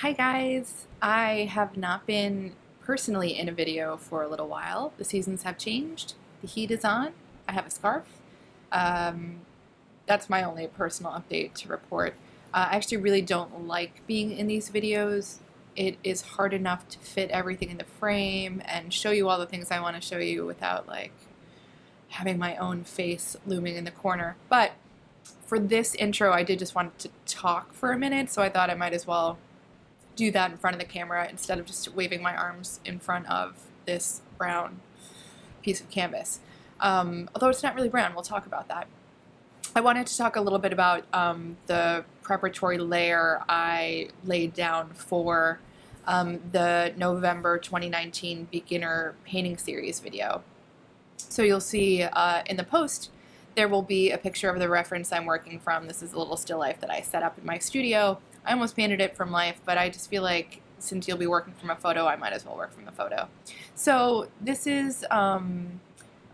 Hi guys! I have not been personally in a video for a little while. The seasons have changed. The heat is on. I have a scarf. Um, that's my only personal update to report. I actually really don't like being in these videos. It is hard enough to fit everything in the frame and show you all the things I want to show you without having my own face looming in the corner. But for this intro, I did just want to talk for a minute, so I thought I might as well do that in front of the camera instead of just waving my arms in front of this brown piece of canvas. Although it's not really brown, we'll talk about that. I wanted to talk a little bit about the preparatory layer I laid down for the November 2019 Beginner Painting Series video. So you'll see in the post, there will be a picture of the reference I'm working from. This is a little still life that I set up in my studio. I almost painted it from life, but I just feel like since you'll be working from a photo, I might as well work from the photo. So this is an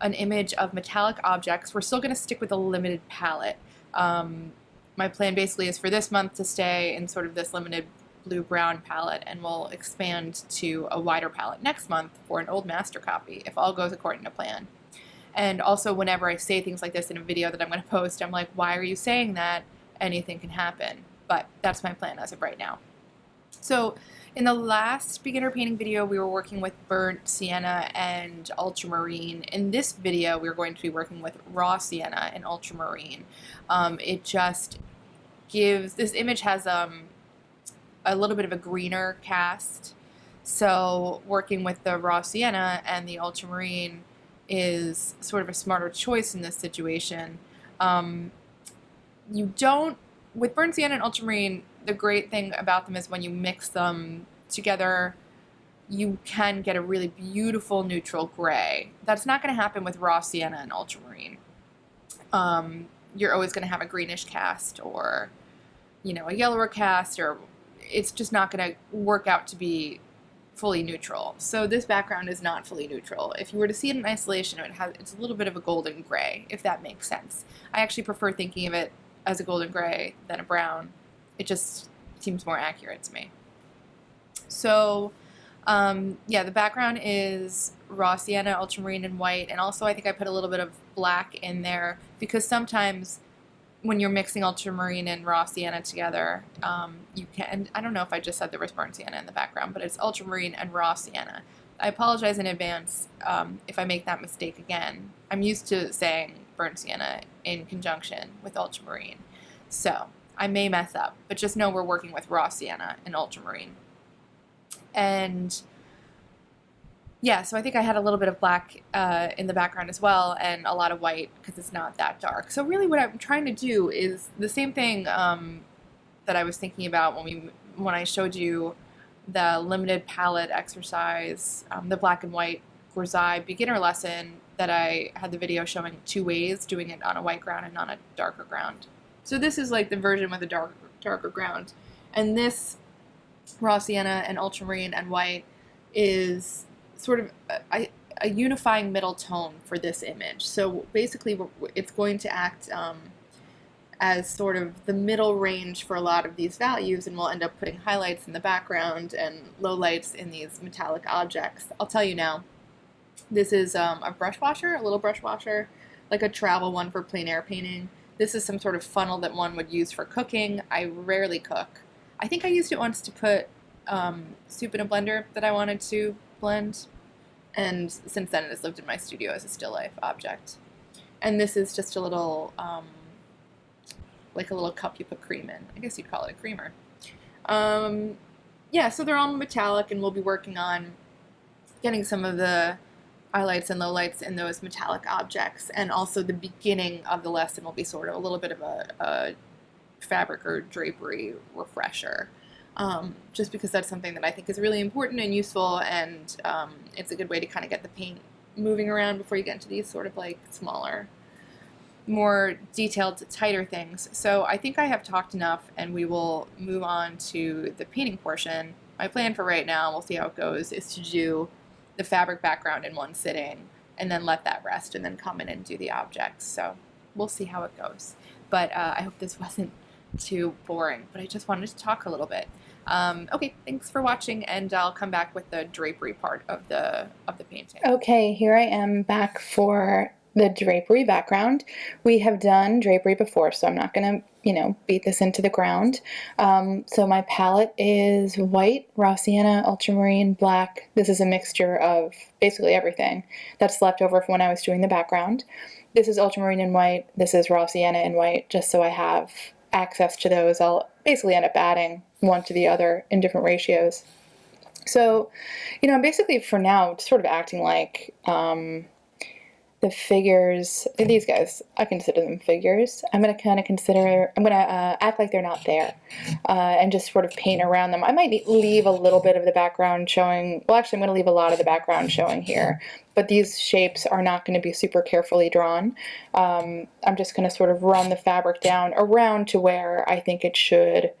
image of metallic objects. We're still going to stick with a limited palette. My plan basically is for this month to stay in sort of this limited blue-brown palette, and we'll expand to a wider palette next month for an old master copy, if all goes according to plan. And also, whenever I say things like this in a video that I'm going to post, I'm like, why are you saying that? Anything can happen. But that's my plan as of right now. So in the last beginner painting video, we were working with burnt sienna and ultramarine. In this video, we're going to be working with raw sienna and ultramarine. It just gives, this image has a little bit of a greener cast. So working with the raw sienna and the ultramarine is sort of a smarter choice in this situation. With burnt sienna and ultramarine, the great thing about them is when you mix them together, you can get a really beautiful neutral gray. That's not going to happen with raw sienna and ultramarine. You're always going to have a greenish cast or, a yellower cast, or it's just not going to work out to be fully neutral. So this background is not fully neutral. If you were to see it in isolation, it's a little bit of a golden gray, if that makes sense. I actually prefer thinking of it as a golden gray than a brown. It just seems more accurate to me. So yeah, the background is raw sienna, ultramarine, and white, and also I think I put a little bit of black in there because sometimes when you're mixing ultramarine and raw sienna together, you can, I don't know if I just said there was burnt sienna in the background, but it's ultramarine and raw sienna. I apologize in advance if I make that mistake again. I'm used to saying burnt sienna in conjunction with ultramarine, so I may mess up, but just know we're working with raw sienna and ultramarine. And yeah, so I think I had a little bit of black in the background as well, and a lot of white because it's not that dark. So really what I'm trying to do is the same thing that I was thinking about when I showed you the limited palette exercise, the black and white grisaille beginner lesson that I had the video showing two ways, doing it on a white ground and on a darker ground. So this is like the version with a darker ground. And this raw sienna and ultramarine and white is sort of a unifying middle tone for this image. So basically it's going to act as sort of the middle range for a lot of these values, and we'll end up putting highlights in the background and lowlights in these metallic objects. I'll tell you now, this is a brush washer, a little brush washer, like a travel one for plein air painting. This is some sort of funnel that one would use for cooking. I rarely cook. I think I used it once to put soup in a blender that I wanted to blend, and since then it has lived in my studio as a still life object. And this is just a little, like a little cup you put cream in. I guess you'd call it a creamer. Yeah, so they're all metallic, and we'll be working on getting some of the highlights and lowlights in those metallic objects, and also the beginning of the lesson will be sort of a little bit of a fabric or drapery refresher, just because that's something that I think is really important and useful, and it's a good way to kind of get the paint moving around before you get into these sort of like smaller, more detailed, tighter things. So I think I have talked enough, and we will move on to the painting portion. My plan for right now, we'll see how it goes, is to do the fabric background in one sitting and then let that rest and then come in and do the objects. So we'll see how it goes. But I hope this wasn't too boring, but I just wanted to talk a little bit. Okay, thanks for watching, and I'll come back with the drapery part of the painting. Okay, here I am back for the drapery background. We have done drapery before, so I'm not going to, beat this into the ground. So my palette is white, raw sienna, ultramarine, black. This is a mixture of basically everything that's left over from when I was doing the background. This is ultramarine and white. This is raw sienna and white, just so I have access to those. I'll basically end up adding one to the other in different ratios. So, I'm basically for now sort of acting like the figures, these guys, I consider them figures. I'm going to act like they're not there and just sort of paint around them. I might leave a little bit of the background showing, well, actually, I'm going to leave a lot of the background showing here, but these shapes are not going to be super carefully drawn. I'm just going to sort of run the fabric down around to where I think it should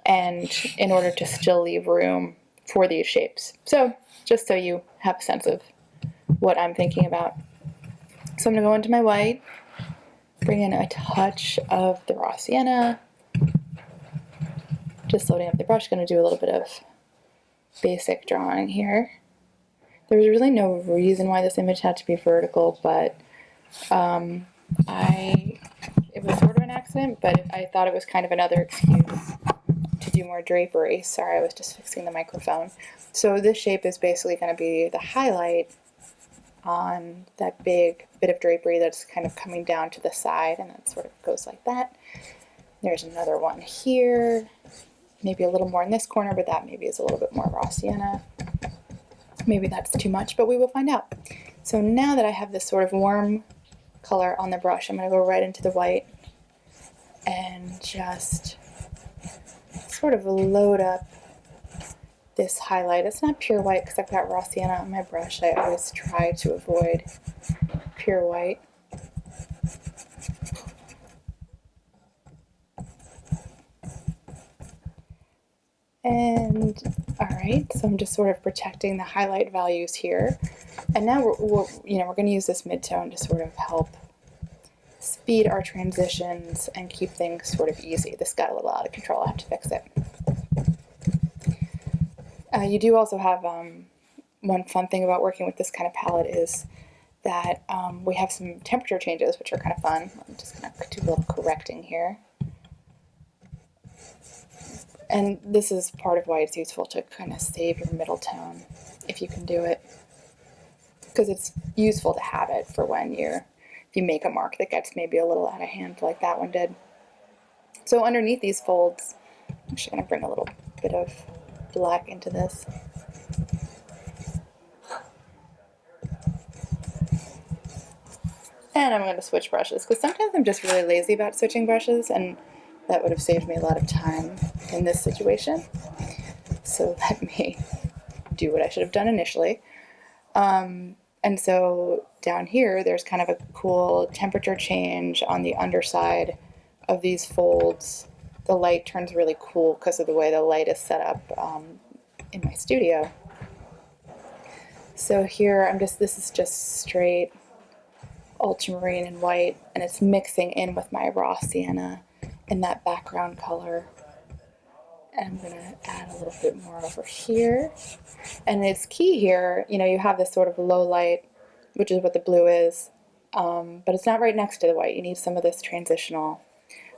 end in order to still leave room for these shapes. So just so you have a sense of what I'm thinking about. So I'm going to go into my white, bring in a touch of the raw sienna, just loading up the brush, going to do a little bit of basic drawing here. There's really no reason why this image had to be vertical, but it was sort of an accident, but I thought it was kind of another excuse to do more drapery. Sorry, I was just fixing the microphone. So this shape is basically going to be the highlight on that big bit of drapery that's kind of coming down to the side, and that sort of goes like that. There's another one here, maybe a little more in this corner, but that maybe is a little bit more raw sienna. Maybe that's too much, but we will find out. So now that I have this sort of warm color on the brush, I'm going to go right into the white and just sort of load up this highlight. It's not pure white because I've got raw sienna on my brush. I always try to avoid pure white. And all right, so I'm just sort of protecting the highlight values here. And now we're going to use this midtone to sort of help speed our transitions and keep things sort of easy. This got a little out of control. I have to fix it. You do also have one fun thing about working with this kind of palette is that we have some temperature changes, which are kind of fun. I'm just going to do a little correcting here. And this is part of why it's useful to kind of save your middle tone, if you can do it. Because it's useful to have it for when if you make a mark that gets maybe a little out of hand like that one did. So underneath these folds, I'm actually going to bring a little bit of black into this. And I'm going to switch brushes, because sometimes I'm just really lazy about switching brushes, and that would have saved me a lot of time in this situation. So let me do what I should have done initially. And so down here, there's kind of a cool temperature change on the underside of these folds. The light turns really cool because of the way the light is set up in my studio. So here, this is just straight ultramarine and white, and it's mixing in with my raw sienna in that background color. And I'm going to add a little bit more over here. And it's key here, you have this sort of low light, which is what the blue is, but it's not right next to the white. You need some of this transitional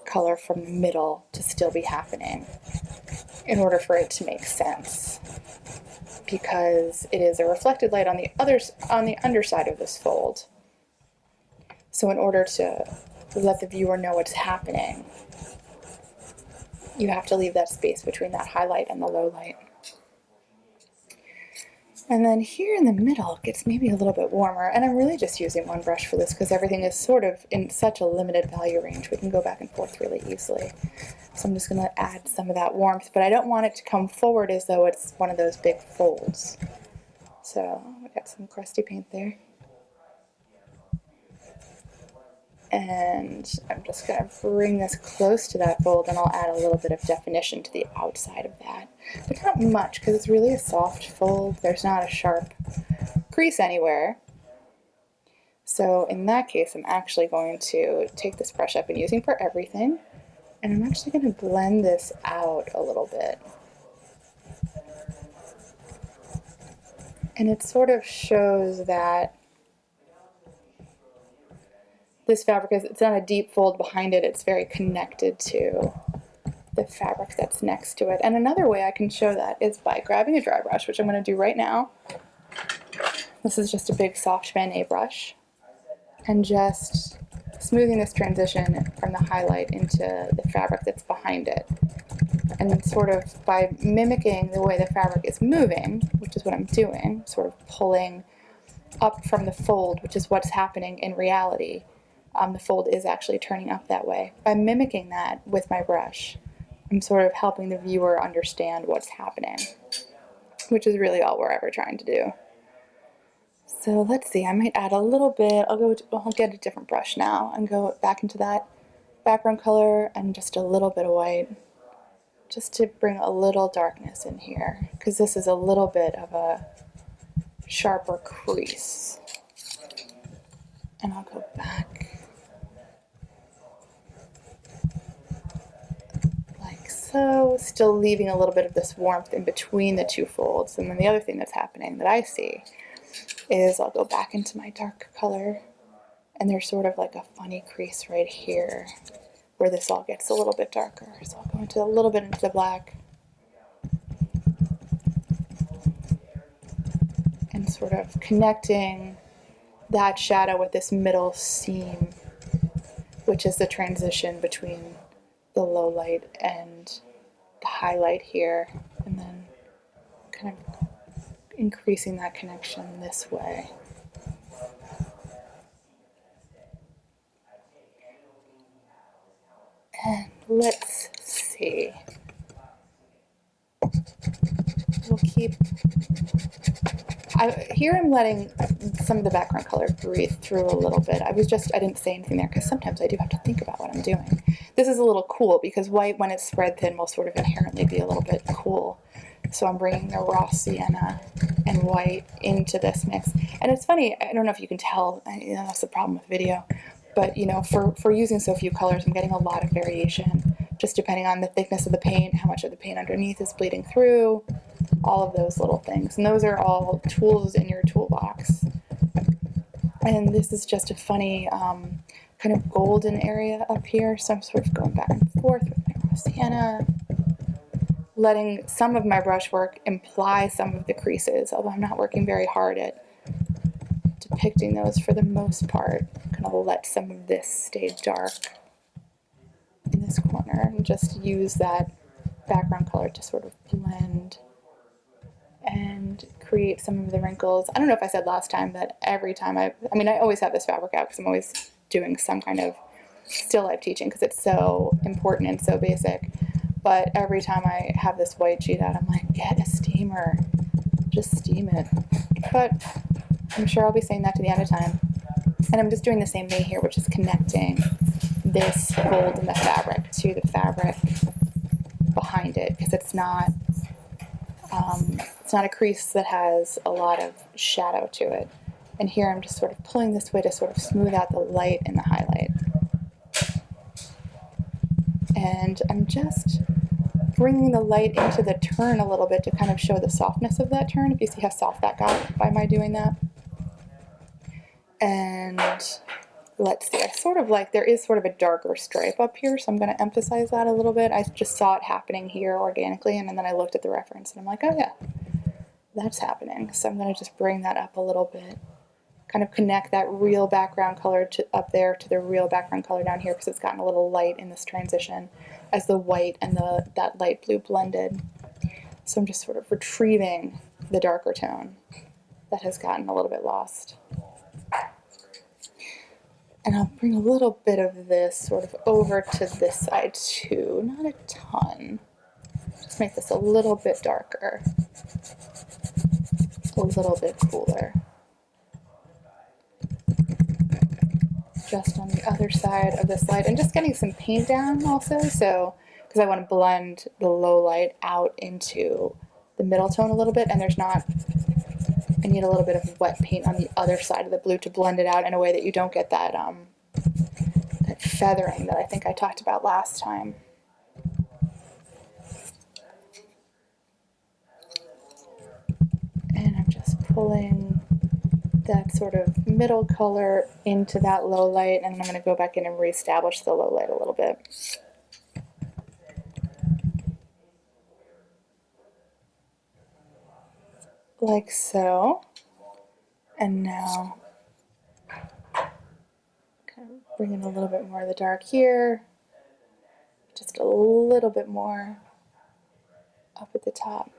color from the middle to still be happening in order for it to make sense, because it is a reflected light on the underside of this fold. So in order to let the viewer know what's happening, you have to leave that space between that highlight and the low light. And then here in the middle, it gets maybe a little bit warmer, and I'm really just using one brush for this because everything is sort of in such a limited value range. We can go back and forth really easily. So I'm just going to add some of that warmth, but I don't want it to come forward as though it's one of those big folds. So I got some crusty paint there. And I'm just going to bring this close to that fold, and I'll add a little bit of definition to the outside of that. But not much, because it's really a soft fold. There's not a sharp crease anywhere. So in that case, I'm actually going to take this brush I've been using for everything, and I'm actually going to blend this out a little bit. And it sort of shows that this fabric is, it's not a deep fold behind it, it's very connected to the fabric that's next to it. And another way I can show that is by grabbing a dry brush, which I'm going to do right now. This is just a big soft Manet brush, and just smoothing this transition from the highlight into the fabric that's behind it. And sort of by mimicking the way the fabric is moving, which is what I'm doing, sort of pulling up from the fold, which is what's happening in reality. The fold is actually turning up that way. By mimicking that with my brush, I'm sort of helping the viewer understand what's happening, which is really all we're ever trying to do. So let's see, I might add a little bit, I'll get a different brush now and go back into that background color and just a little bit of white, just to bring a little darkness in here, because this is a little bit of a sharper crease. And I'll go back like so, still leaving a little bit of this warmth in between the two folds. And then the other thing that's happening that I see is I'll go back into my dark color, and there's sort of like a funny crease right here where this all gets a little bit darker. So I'll go into a little bit into the black and sort of connecting that shadow with this middle seam, which is the transition between the low light and the highlight here, and then kind of increasing that connection this way. And let's see. We'll keep. Here I'm letting some of the background color breathe through a little bit. I didn't say anything there because sometimes I do have to think about what I'm doing. This is a little cool because white, when it's spread thin, will sort of inherently be a little bit cool. So I'm bringing the raw sienna and white into this mix. And it's funny, I don't know if you can tell, that's the problem with video, but for using so few colors, I'm getting a lot of variation, just depending on the thickness of the paint, how much of the paint underneath is bleeding through, all of those little things. And those are all tools in your toolbox. And this is just a funny kind of golden area up here. So I'm sort of going back and forth with my raw sienna, letting some of my brush work imply some of the creases, although I'm not working very hard at depicting those for the most part. I'm going to let some of this stay dark in this corner and just use that background color to sort of blend and create some of the wrinkles. I don't know if I said last time that every time I always have this fabric out because I'm always doing some kind of still life teaching because it's so important and so basic. But every time I have this white sheet out, I'm like, get a steamer, just steam it. But I'm sure I'll be saying that to the end of time. And I'm just doing the same thing here, which is connecting this fold in the fabric to the fabric behind it, because it's not a crease that has a lot of shadow to it. And here I'm just sort of pulling this way to sort of smooth out the light and the highlight. And I'm just bringing the light into the turn a little bit to kind of show the softness of that turn, if you see how soft that got by my doing that. And let's see, there is sort of a darker stripe up here, so I'm going to emphasize that a little bit. I just saw it happening here organically, and then I looked at the reference, and I'm like, oh yeah, that's happening. So I'm going to just bring that up a little bit, kind of connect that real background color up there to the real background color down here, because it's gotten a little light in this transition as the white and that light blue blended. So I'm just sort of retrieving the darker tone that has gotten a little bit lost. And I'll bring a little bit of this sort of over to this side too, not a ton. Just make this a little bit darker, a little bit cooler. Just on the other side of this light, and just getting some paint down also, so because I want to blend the low light out into the middle tone a little bit, and I need a little bit of wet paint on the other side of the blue to blend it out in a way that you don't get that that feathering that I think I talked about last time. And I'm just pulling that sort of middle color into that low light, and then I'm going to go back in and reestablish the low light a little bit. Like so. And now kind of bring in a little bit more of the dark here, just a little bit more up at the top.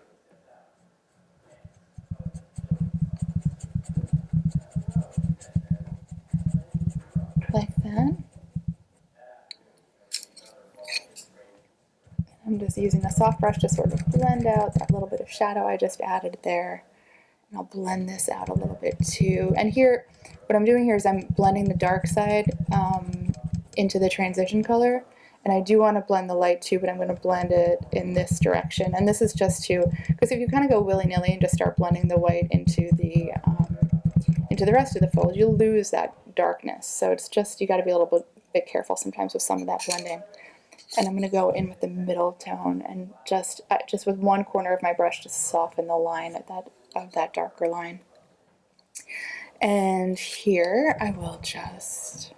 Like that. I'm just using a soft brush to sort of blend out that little bit of shadow I just added there. And I'll blend this out a little bit too. And here, what I'm doing here is I'm blending the dark side into the transition color. And I do want to blend the light too, but I'm going to blend it in this direction. And this is just to, because if you kind of go willy-nilly and just start blending the white into the rest of the fold, you'll lose that darkness. So it's just, you got to be a little bit careful sometimes with some of that blending. And I'm going to go in with the middle tone and just with one corner of my brush, just soften the line of that darker line. And here I will just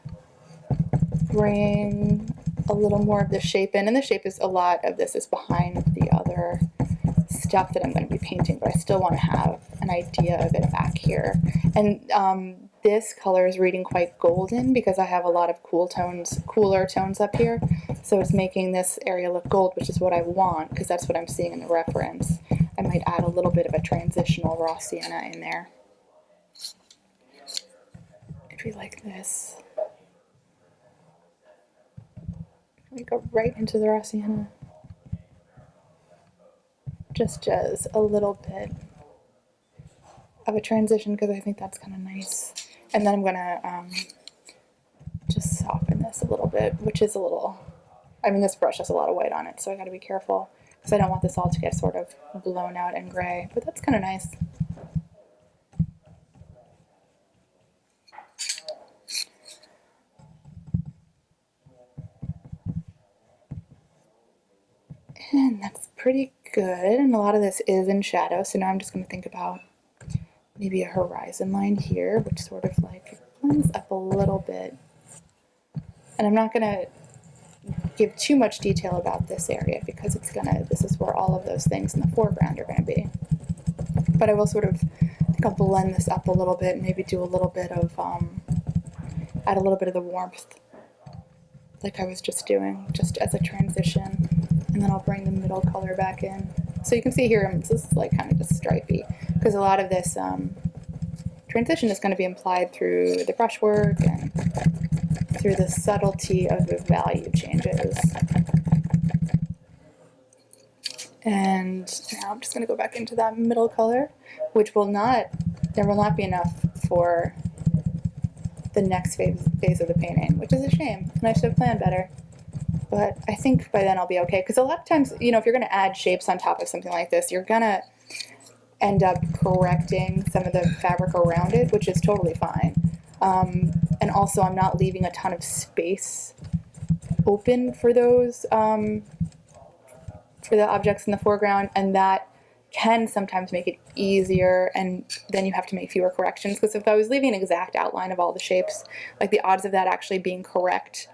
bring a little more of the shape in, and the shape is, a lot of this is behind the other stuff that I'm going to be painting, but I still want to have an idea of it back here. And this color is reading quite golden because I have a lot of cooler tones up here, so it's making this area look gold, which is what I want because that's what I'm seeing in the reference. I might add a little bit of a transitional raw sienna in there. Maybe like this. We go right into the raw sienna. Just as a little bit of a transition because I think that's kind of nice. And then I'm going to just soften this a little bit, which is a little, I mean, this brush has a lot of white on it, so I got to be careful because I don't want this all to get sort of blown out and gray, but that's kind of nice. And that's pretty good, and a lot of this is in shadow, so now I'm just going to think about maybe a horizon line here, which sort of like blends up a little bit. And I'm not going to give too much detail about this area because this is where all of those things in the foreground are going to be. But I will sort of, I think I'll blend this up a little bit, maybe do a little bit of, add a little bit of the warmth like I was just doing, just as a transition. And then I'll bring the middle color back in. So you can see here, this is like kind of just stripey, because a lot of this transition is going to be implied through the brushwork and through the subtlety of the value changes. And now I'm just going to go back into that middle color, which will not, there will not be enough for the next phase of the painting, which is a shame, and I should have planned better. But I think by then I'll be okay, because a lot of times, you know, if you're going to add shapes on top of something like this, you're going to end up correcting some of the fabric around it, which is totally fine. And also I'm not leaving a ton of space open for those, for the objects in the foreground, and that can sometimes make it easier, and then you have to make fewer corrections, because if I was leaving an exact outline of all the shapes, like the odds of that actually being correct,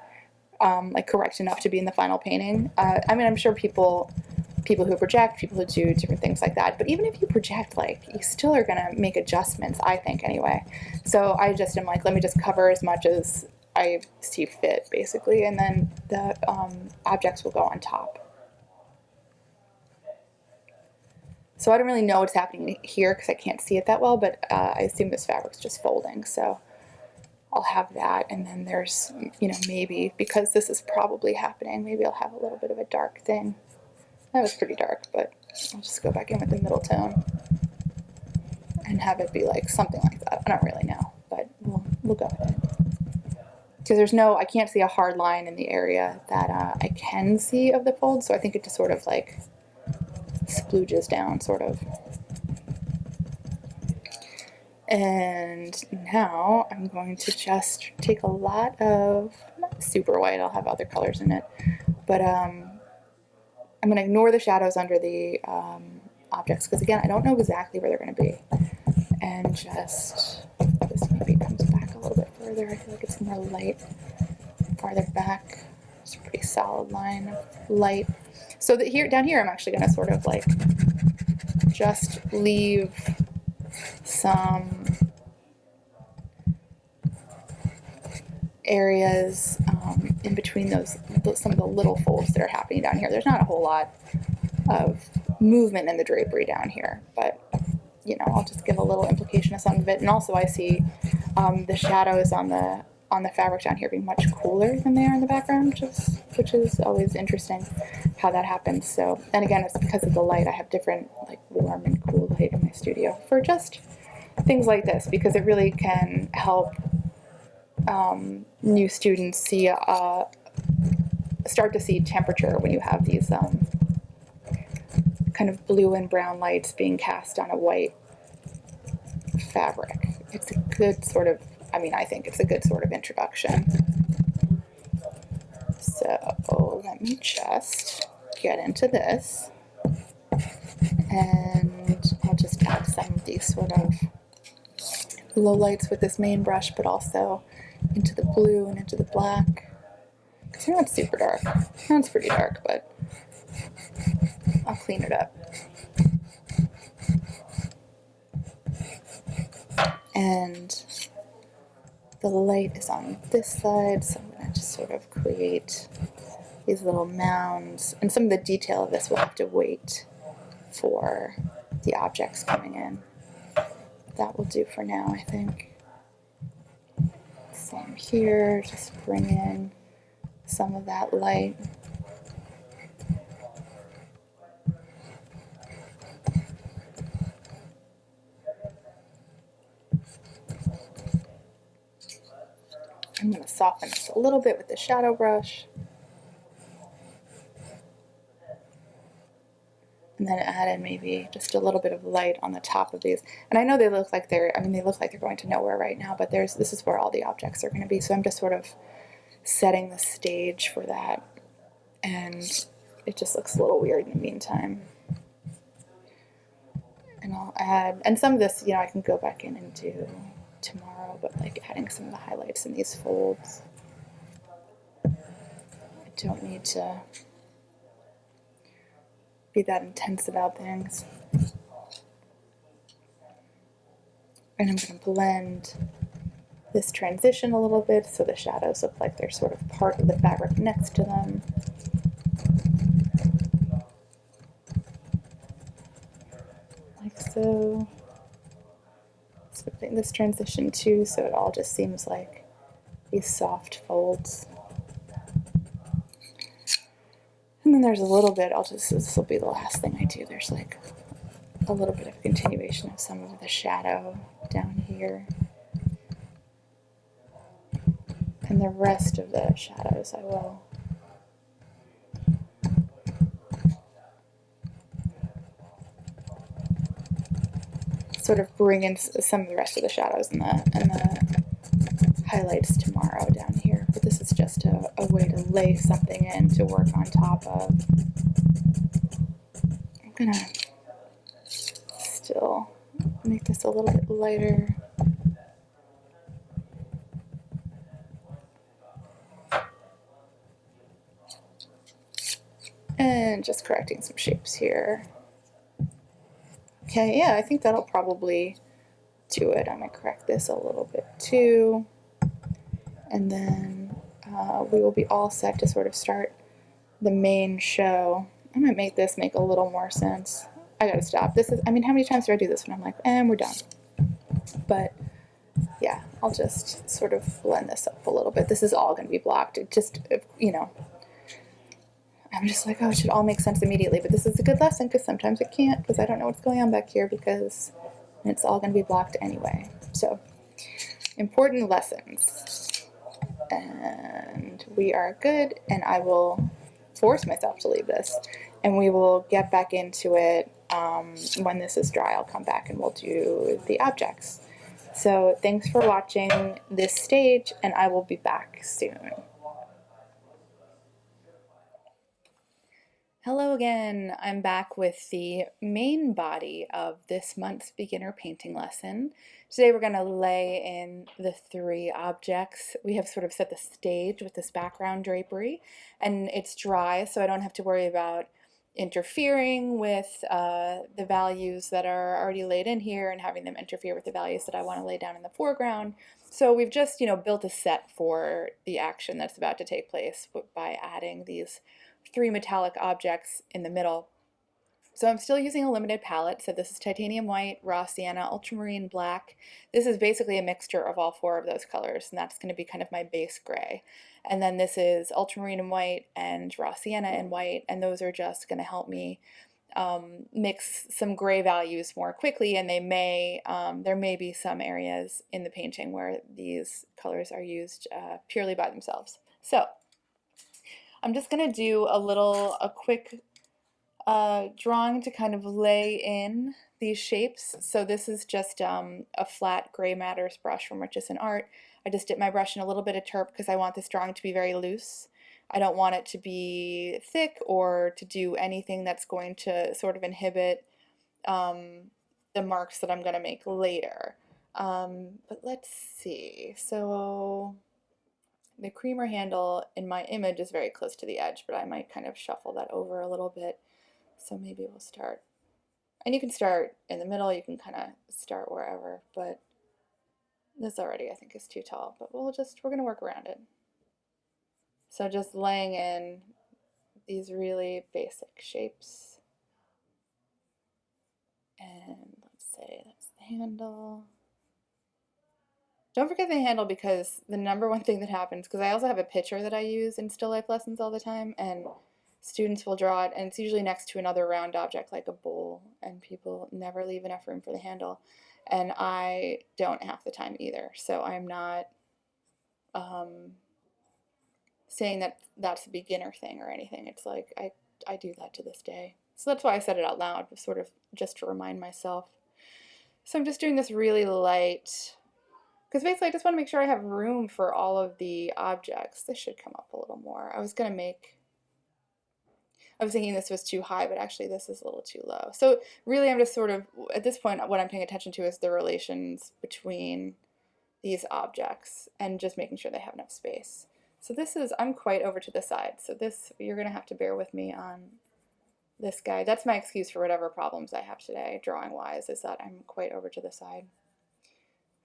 like correct enough to be in the final painting. I mean, I'm sure people who project, people who do different things like that, but even if you project, like, you still are gonna make adjustments, I think, anyway. So I just am like, let me just cover as much as I see fit, basically, and then the objects will go on top. So I don't really know what's happening here because I can't see it that well, but I assume this fabric's just folding, so I'll have that. And then there's, you know, maybe, because this is probably happening, maybe I'll have a little bit of a dark thing. That was pretty dark, but I'll just go back in with the middle tone and have it be like something like that. I don't really know, but we'll go with it. Because there's no, I can't see a hard line in the area that I can see of the fold, so I think it just sort of like splooges down, sort of. And now I'm going to just take a lot of, not super white, I'll have other colors in it, but I'm going to ignore the shadows under the objects, because again, I don't know exactly where they're going to be. and just, this maybe comes back a little bit further. I feel like it's more light farther back. It's a pretty solid line of light. So that here, down here, I'm actually going to sort of like just leave some areas in between those, some of the little folds that are happening down here. There's not a whole lot of movement in the drapery down here, but you know, I'll just give a little implication of some of it. And also I see the shadows on the fabric down here being much cooler than they are in the background, which is always interesting how that happens. So, and again, it's because of the light. I have different like warm and cool light in my studio for just things like this, because it really can help new students see start to see temperature when you have these kind of blue and brown lights being cast on a white fabric. It's a good sort of, I mean, I think it's a good sort of introduction. So let me just get into this, and I'll just add some of these sort of low lights with this main brush, but also into the blue and into the black. Because they're not super dark. It's pretty dark, but I'll clean it up. And the light is on this side, so I'm going to just sort of create these little mounds. And some of the detail of this will have to wait for the objects coming in. That will do for now, I think. Same here, just bring in some of that light. I'm going to soften this a little bit with the shadow brush. And then add in maybe just a little bit of light on the top of these. And I know they look like they're going to nowhere right now, but this is where all the objects are going to be. So I'm just sort of setting the stage for that. And it just looks a little weird in the meantime. And I'll add, and some of this, you know, I can go back in and do tomorrow, but like adding some of the highlights in these folds. I don't need to be that intense about things. And I'm going to blend this transition a little bit so the shadows look like they're sort of part of the fabric next to them. Like so. Splitting this transition too, so it all just seems like these soft folds. And then there's a little bit, this will be the last thing I do, there's like a little bit of continuation of some of the shadow down here. And the rest of the shadows I will sort of bring in some of the rest of the shadows and the highlights tomorrow down here. But this is just a way to lay something in to work on top of. I'm gonna still make this a little bit lighter. And just correcting some shapes here. Okay, yeah, I think that'll probably do it. I'm going to correct this a little bit too. And then we will be all set to sort of start the main show. I might make this make a little more sense. I gotta stop. This is, I mean, how many times do I do this when I'm like, and we're done? But yeah, I'll just sort of blend this up a little bit. This is all going to be blocked. It just, you know, I'm just like, oh, it should all make sense immediately. But this is a good lesson because sometimes it can't, because I don't know what's going on back here, because it's all going to be blocked anyway. So, important lessons. And we are good, and I will force myself to leave this, and we will get back into it when this is dry. I'll come back and we'll do the objects. So thanks for watching this stage, and I will be back soon. Hello again. I'm back with the main body of this month's beginner painting lesson. Today we're going to lay in the three objects. We have sort of set the stage with this background drapery, and it's dry, so I don't have to worry about interfering with the values that are already laid in here and having them interfere with the values that I want to lay down in the foreground. So we've just, built a set for the action that's about to take place by adding these three metallic objects in the middle. So I'm still using a limited palette. So this is titanium white, raw sienna, ultramarine black. This is basically a mixture of all four of those colors, and that's going to be kind of my base gray. And then this is ultramarine and white and raw sienna and white, and those are just going to help me mix some gray values more quickly, and there may be some areas in the painting where these colors are used purely by themselves. So I'm just going to do a quick drawing to kind of lay in these shapes. So this is just a flat Gray Matters brush from Richardson Art. I just dipped my brush in a little bit of turp because I want this drawing to be very loose. I don't want it to be thick or to do anything that's going to sort of inhibit the marks that I'm going to make later. But let's see. So the creamer handle in my image is very close to the edge, but I might kind of shuffle that over a little bit. So maybe we'll start, and you can start in the middle, you can kind of start wherever, but this already I think is too tall, but we're going to work around it. So just laying in these really basic shapes. And let's say that's the handle. Don't forget the handle, because the number one thing that happens, because I also have a picture that I use in still life lessons all the time, and students will draw it, and it's usually next to another round object like a bowl, and people never leave enough room for the handle. And I don't half the time either, so I'm not saying that that's a beginner thing or anything. It's like I do that to this day. So that's why I said it out loud, sort of just to remind myself. So I'm just doing this really light, because basically I just want to make sure I have room for all of the objects. This should come up a little more. I was thinking this was too high, but actually this is a little too low. So really I'm just sort of, at this point, what I'm paying attention to is the relations between these objects and just making sure they have enough space. So I'm quite over to the side. So you're going to have to bear with me on this guy. That's my excuse for whatever problems I have today, drawing-wise, is that I'm quite over to the side.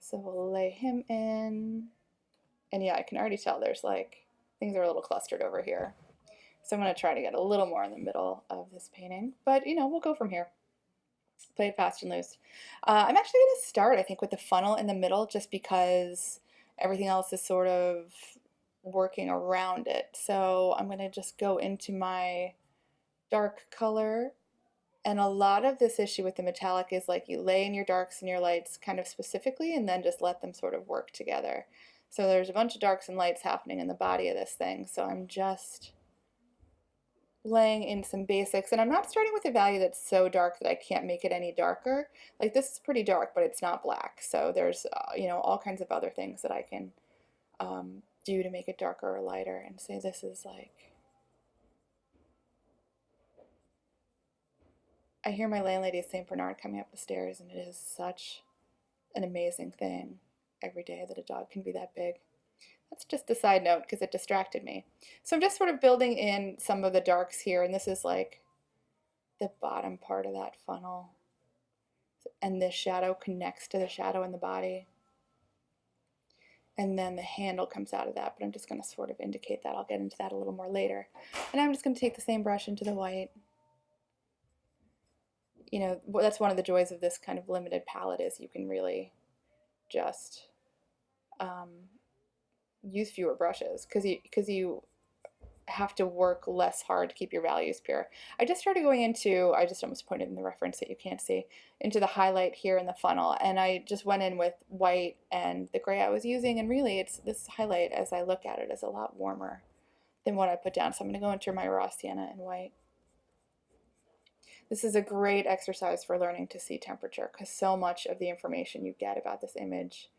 So we'll lay him in. And yeah, I can already tell there's things are a little clustered over here. So I'm going to try to get a little more in the middle of this painting. But, we'll go from here. Play it fast and loose. I'm actually going to start, I think, with the funnel in the middle, just because everything else is sort of working around it. So I'm going to just go into my dark color. And a lot of this issue with the metallic is you lay in your darks and your lights kind of specifically, and then just let them sort of work together. So there's a bunch of darks and lights happening in the body of this thing. So I'm just laying in some basics, and I'm not starting with a value that's so dark that I can't make it any darker. This is pretty dark, but it's not black. So there's all kinds of other things that I can do to make it darker or lighter, and say this is I hear my landlady at St. Bernard coming up the stairs, and it is such an amazing thing every day that a dog can be that big. That's just a side note because it distracted me. So I'm just sort of building in some of the darks here, and this is the bottom part of that funnel. And this shadow connects to the shadow in the body. And then the handle comes out of that, but I'm just going to sort of indicate that. I'll get into that a little more later. And I'm just going to take the same brush into the white. That's one of the joys of this kind of limited palette, is you can really just use fewer brushes because you have to work less hard to keep your values pure. I just started going into, I just almost pointed in the reference that you can't see, into the highlight here in the funnel, and I just went in with white and the gray I was using, and really this highlight, as I look at it, is a lot warmer than what I put down. So I'm going to go into my raw sienna and white. This is a great exercise for learning to see temperature, because so much of the information you get about this image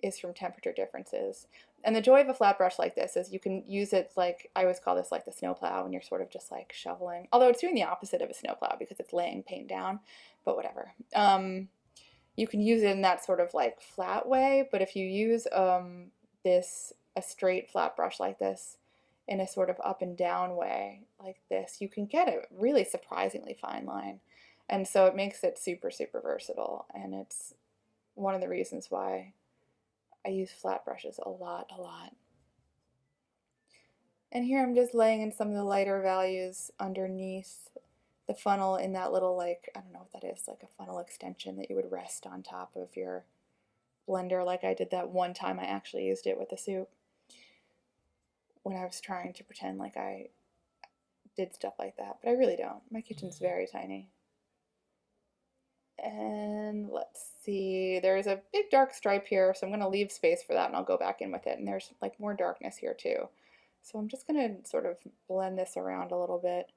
is from temperature differences. And the joy of a flat brush like this is you can use it like, I always call this like the snowplow, when you're sort of just like shoveling. Although it's doing the opposite of a snowplow because it's laying paint down, but whatever. You can use it in that sort of like flat way, but if you use a straight flat brush like this in a sort of up and down way like this, you can get a really surprisingly fine line. And so it makes it super, super versatile. And it's one of the reasons why I use flat brushes a lot, a lot. And here I'm just laying in some of the lighter values underneath the funnel in that little, like, I don't know what that is, like a funnel extension that you would rest on top of your blender, like I did that one time I actually used it with the soup when I was trying to pretend like I did stuff like that, but I really don't. My kitchen's very tiny. And let's see, there's a big dark stripe here, so I'm going to leave space for that and I'll go back in with it. And there's like more darkness here too. So I'm just going to sort of blend this around a little bit.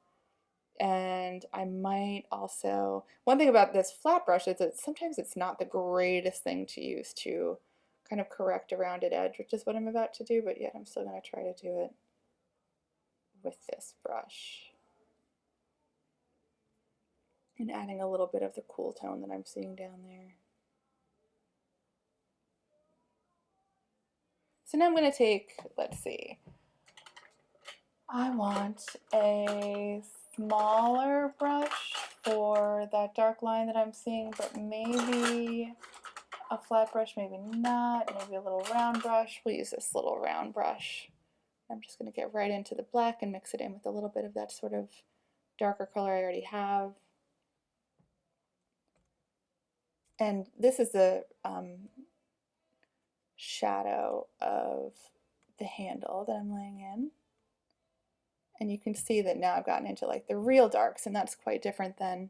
And I might also, one thing about this flat brush is that sometimes it's not the greatest thing to use to kind of correct a rounded edge, which is what I'm about to do, but yet I'm still going to try to do it with this brush. And adding a little bit of the cool tone that I'm seeing down there. So now I'm going to take, let's see, I want a smaller brush for that dark line that I'm seeing, but maybe a flat brush, maybe not, maybe a little round brush. We'll use this little round brush. I'm just going to get right into the black and mix it in with a little bit of that sort of darker color I already have. And this is the shadow of the handle that I'm laying in. And you can see that now I've gotten into like the real darks, and that's quite different than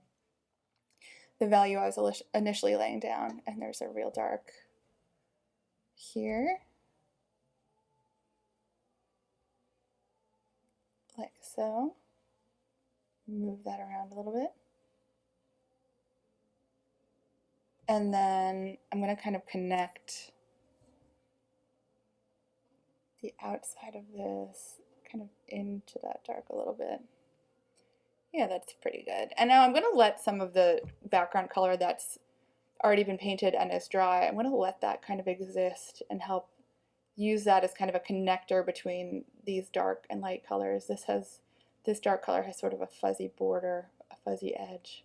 the value I was initially laying down. And there's a real dark here, like so. Move that around a little bit. And then I'm going to kind of connect the outside of this kind of into that dark a little bit. Yeah, that's pretty good. And now I'm going to let some of the background color that's already been painted and is dry, I'm going to let that kind of exist and help use that as kind of a connector between these dark and light colors. This dark color has sort of a fuzzy border, a fuzzy edge.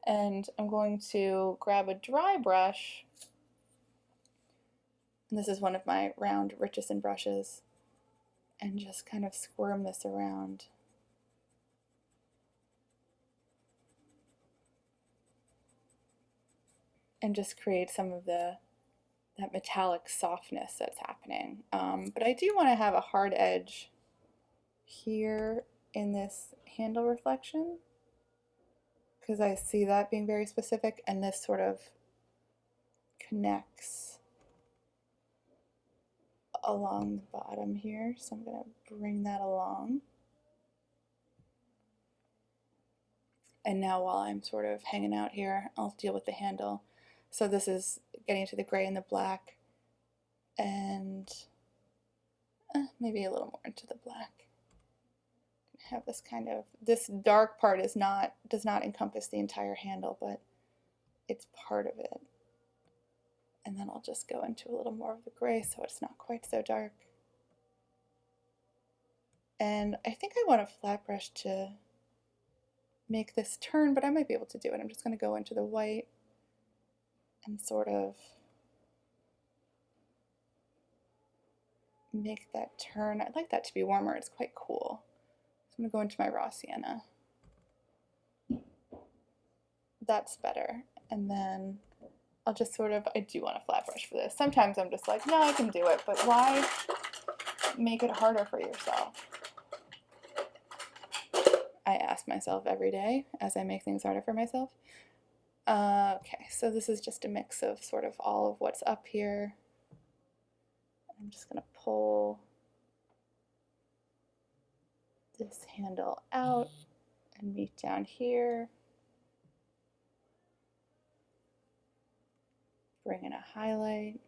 And I'm going to grab a dry brush, and this is one of my round Richardson brushes, and just kind of squirm this around. And just create some of that metallic softness that's happening. But I do want to have a hard edge here in this handle reflection, because I see that being very specific, and this sort of connects along the bottom here. So I'm going to bring that along. And now while I'm sort of hanging out here, I'll deal with the handle. So this is getting to the gray and the black, and maybe a little more into the black. Have this kind of, this dark part does not encompass the entire handle, but it's part of it. And then I'll just go into a little more of the gray so it's not quite so dark. And I think I want a flat brush to make this turn, but I might be able to do it. I'm just going to go into the white and sort of make that turn. I'd like that to be warmer. It's quite cool. So I'm going to go into my raw sienna. That's better. And then I'll just sort of, I do want a flat brush for this. Sometimes I'm just like, no, I can do it, but why make it harder for yourself? I ask myself every day as I make things harder for myself. Okay, so this is just a mix of sort of all of what's up here. I'm just going to pull this handle out and meet down here. Bring in a highlight.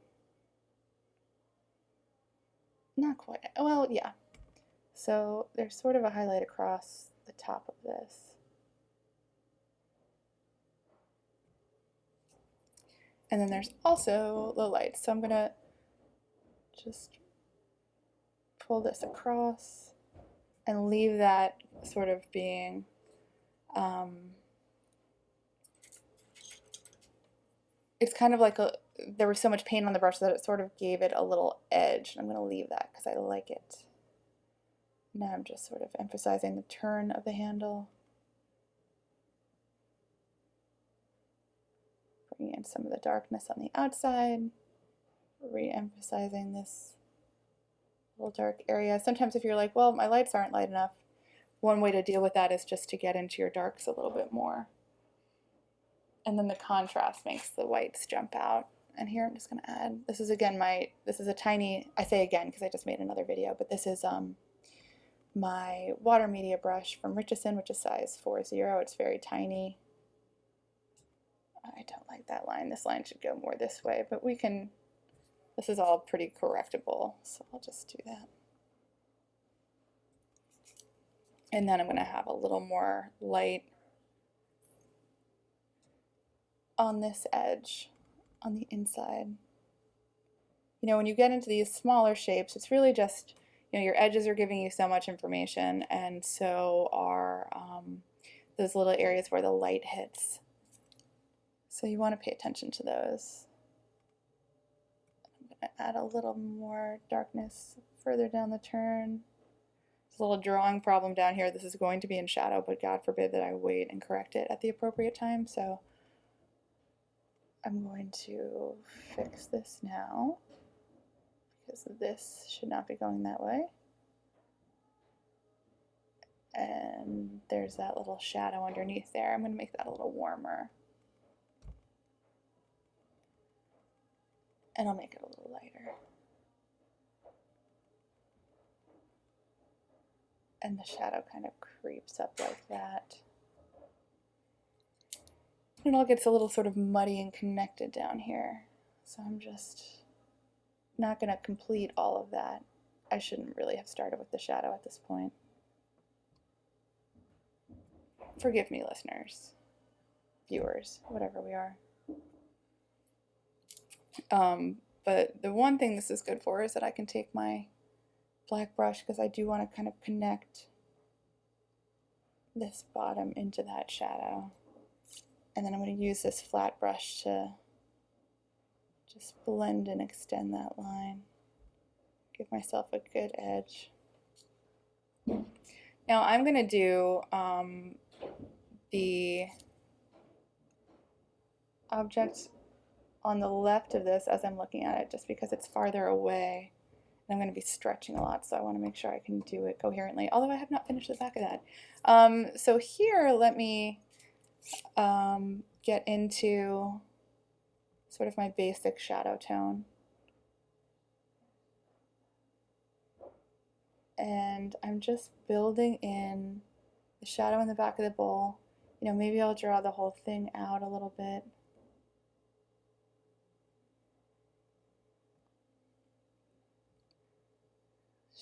not quite. Well, yeah. So there's sort of a highlight across the top of this. And then there's also low lights. So I'm going to just pull this across and leave that sort of being it's kind of like there was so much paint on the brush that it sort of gave it a little edge. And I'm going to leave that because I like it. Now I'm just sort of emphasizing the turn of the handle. Bringing in some of the darkness on the outside. Re-emphasizing this little dark area. Sometimes if you're like, well, my lights aren't light enough, one way to deal with that is just to get into your darks a little bit more. And then the contrast makes the whites jump out. And here I'm just going to add, this is again this is a tiny, I say again because I just made another video, but this is my water media brush from Richardson, which is size 40. It's very tiny. I don't like that line. This line should go more this way, but we can, this is all pretty correctable, so I'll just do that. And then I'm going to have a little more light on this edge, on the inside. You know, when you get into these smaller shapes, it's really just, you know, your edges are giving you so much information, and so are those little areas where the light hits. So you want to pay attention to those. I'm going to add a little more darkness further down the turn. There's a little drawing problem down here. This is going to be in shadow, but God forbid that I wait and correct it at the appropriate time. So I'm going to fix this now because this should not be going that way. And there's that little shadow underneath there. I'm going to make that a little warmer. And I'll make it a little lighter. And the shadow kind of creeps up like that. And it all gets a little sort of muddy and connected down here. So I'm just not going to complete all of that. I shouldn't really have started with the shadow at this point. Forgive me, listeners, viewers, whatever we are. But the one thing this is good for is that I can take my black brush, because I do want to kind of connect this bottom into that shadow. And then I'm going to use this flat brush to just blend and extend that line. Give myself a good edge. Now I'm going to do the object on the left of this as I'm looking at it, just because it's farther away. And I'm going to be stretching a lot, so I want to make sure I can do it coherently, although I have not finished the back of that. So here, let me get into sort of my basic shadow tone. And I'm just building in the shadow in the back of the bowl. You know, maybe I'll draw the whole thing out a little bit.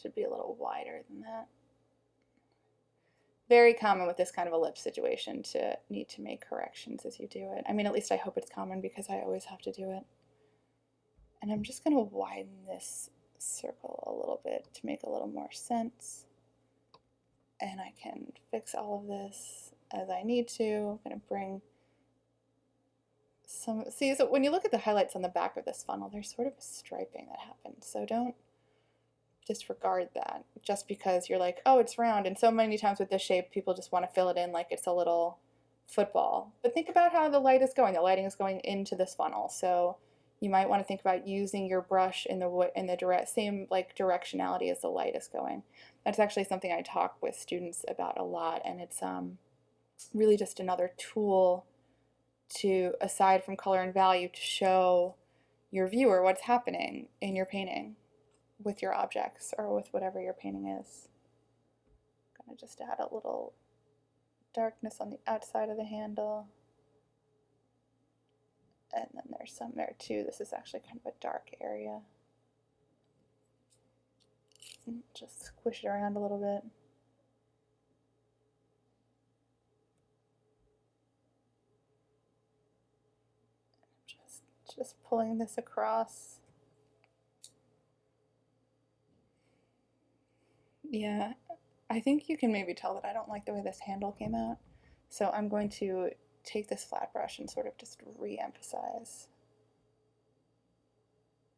Should be a little wider than that. Very common with this kind of ellipse situation to need to make corrections as you do it. I mean, at least I hope it's common because I always have to do it. And I'm just going to widen this circle a little bit to make a little more sense. And I can fix all of this as I need to. I'm going to bring some, see, so when you look at the highlights on the back of this funnel, there's sort of a striping that happens. So don't disregard that just because you're like, oh, it's round. And so many times with this shape, people just want to fill it in like it's a little football. But think about how the light is going. The lighting is going into this funnel. So you might want to think about using your brush in the same like directionality as the light is going. That's actually something I talk with students about a lot, and it's really just another tool to, aside from color and value, to show your viewer what's happening in your painting with your objects or with whatever your painting is. I'm going to just add a little darkness on the outside of the handle. And then there's some there too. This is actually kind of a dark area. Just squish it around a little bit. Just pulling this across. Yeah, I think you can maybe tell that I don't like the way this handle came out. So I'm going to take this flat brush and sort of just re-emphasize.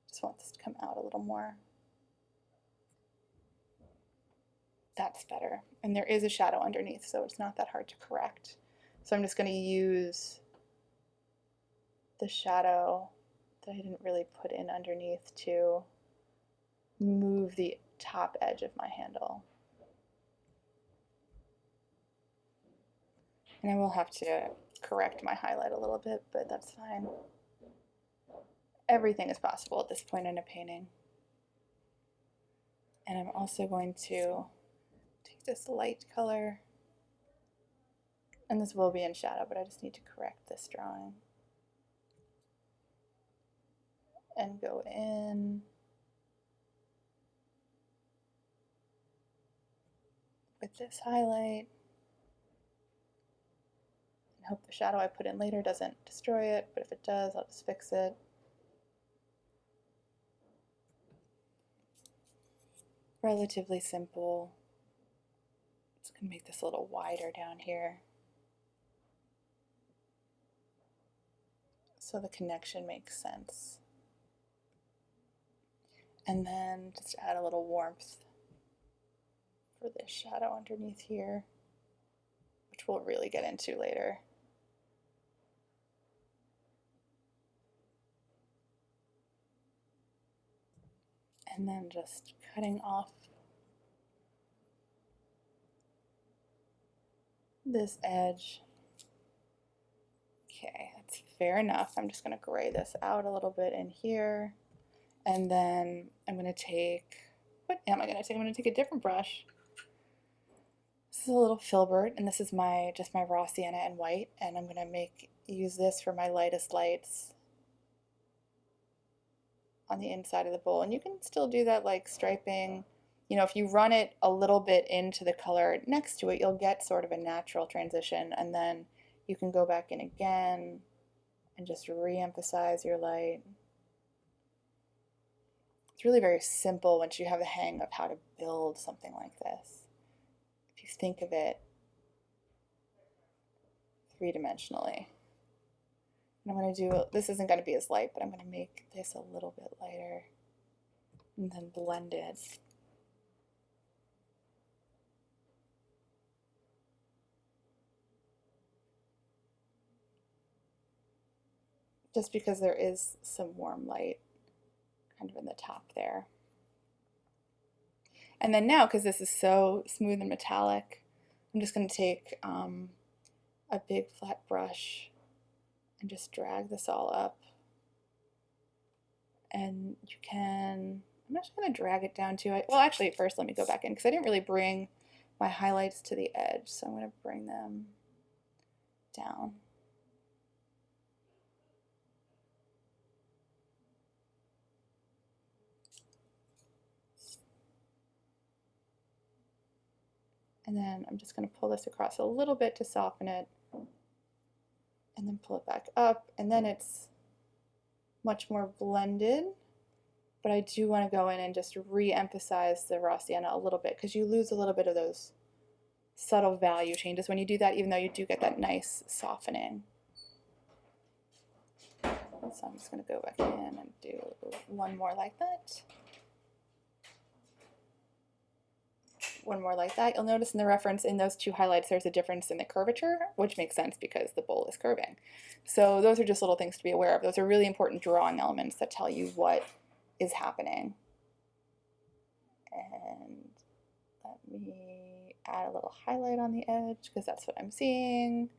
Just want this to come out a little more. That's better. And there is a shadow underneath, so it's not that hard to correct. So I'm just going to use the shadow that I didn't really put in underneath to move the top edge of my handle. And I will have to correct my highlight a little bit, but that's fine. Everything is possible at this point in a painting. And I'm also going to take this light color, and this will be in shadow, but I just need to correct this drawing. And go in with this highlight. And hope the shadow I put in later doesn't destroy it, but if it does, I'll just fix it. Relatively simple. Just gonna make this a little wider down here, so the connection makes sense. And then just add a little warmth for this shadow underneath here, which we'll really get into later. And then just cutting off this edge. Okay, that's fair enough. I'm just going to gray this out a little bit in here. And then I'm going to take, what am I going to take? I'm going to take a different brush. This is a little filbert, and this is just my raw sienna and white, and I'm going to use this for my lightest lights on the inside of the bowl. And you can still do that like striping. You know, if you run it a little bit into the color next to it, you'll get sort of a natural transition, and then you can go back in again and just re-emphasize your light. It's really very simple once you have the hang of how to build something like this. If you think of it three-dimensionally. And I'm going to do, this isn't going to be as light, but I'm going to make this a little bit lighter and then blend it. Just because there is some warm light kind of in the top there. And then now, because this is so smooth and metallic, I'm just going to take a big flat brush and just drag this all up. And you can, I'm just going to drag it down to, well actually first let me go back in because I didn't really bring my highlights to the edge, so I'm going to bring them down. And then I'm just going to pull this across a little bit to soften it, and then pull it back up, and then it's much more blended. But I do want to go in and just re-emphasize the raw sienna a little bit, because you lose a little bit of those subtle value changes when you do that, even though you do get that nice softening. So I'm just going to go back in and do one more like that. One more like that. You'll notice in the reference in those two highlights there's a difference in the curvature, which makes sense because the bowl is curving. So those are just little things to be aware of. Those are really important drawing elements that tell you what is happening. And let me add a little highlight on the edge because that's what I'm seeing.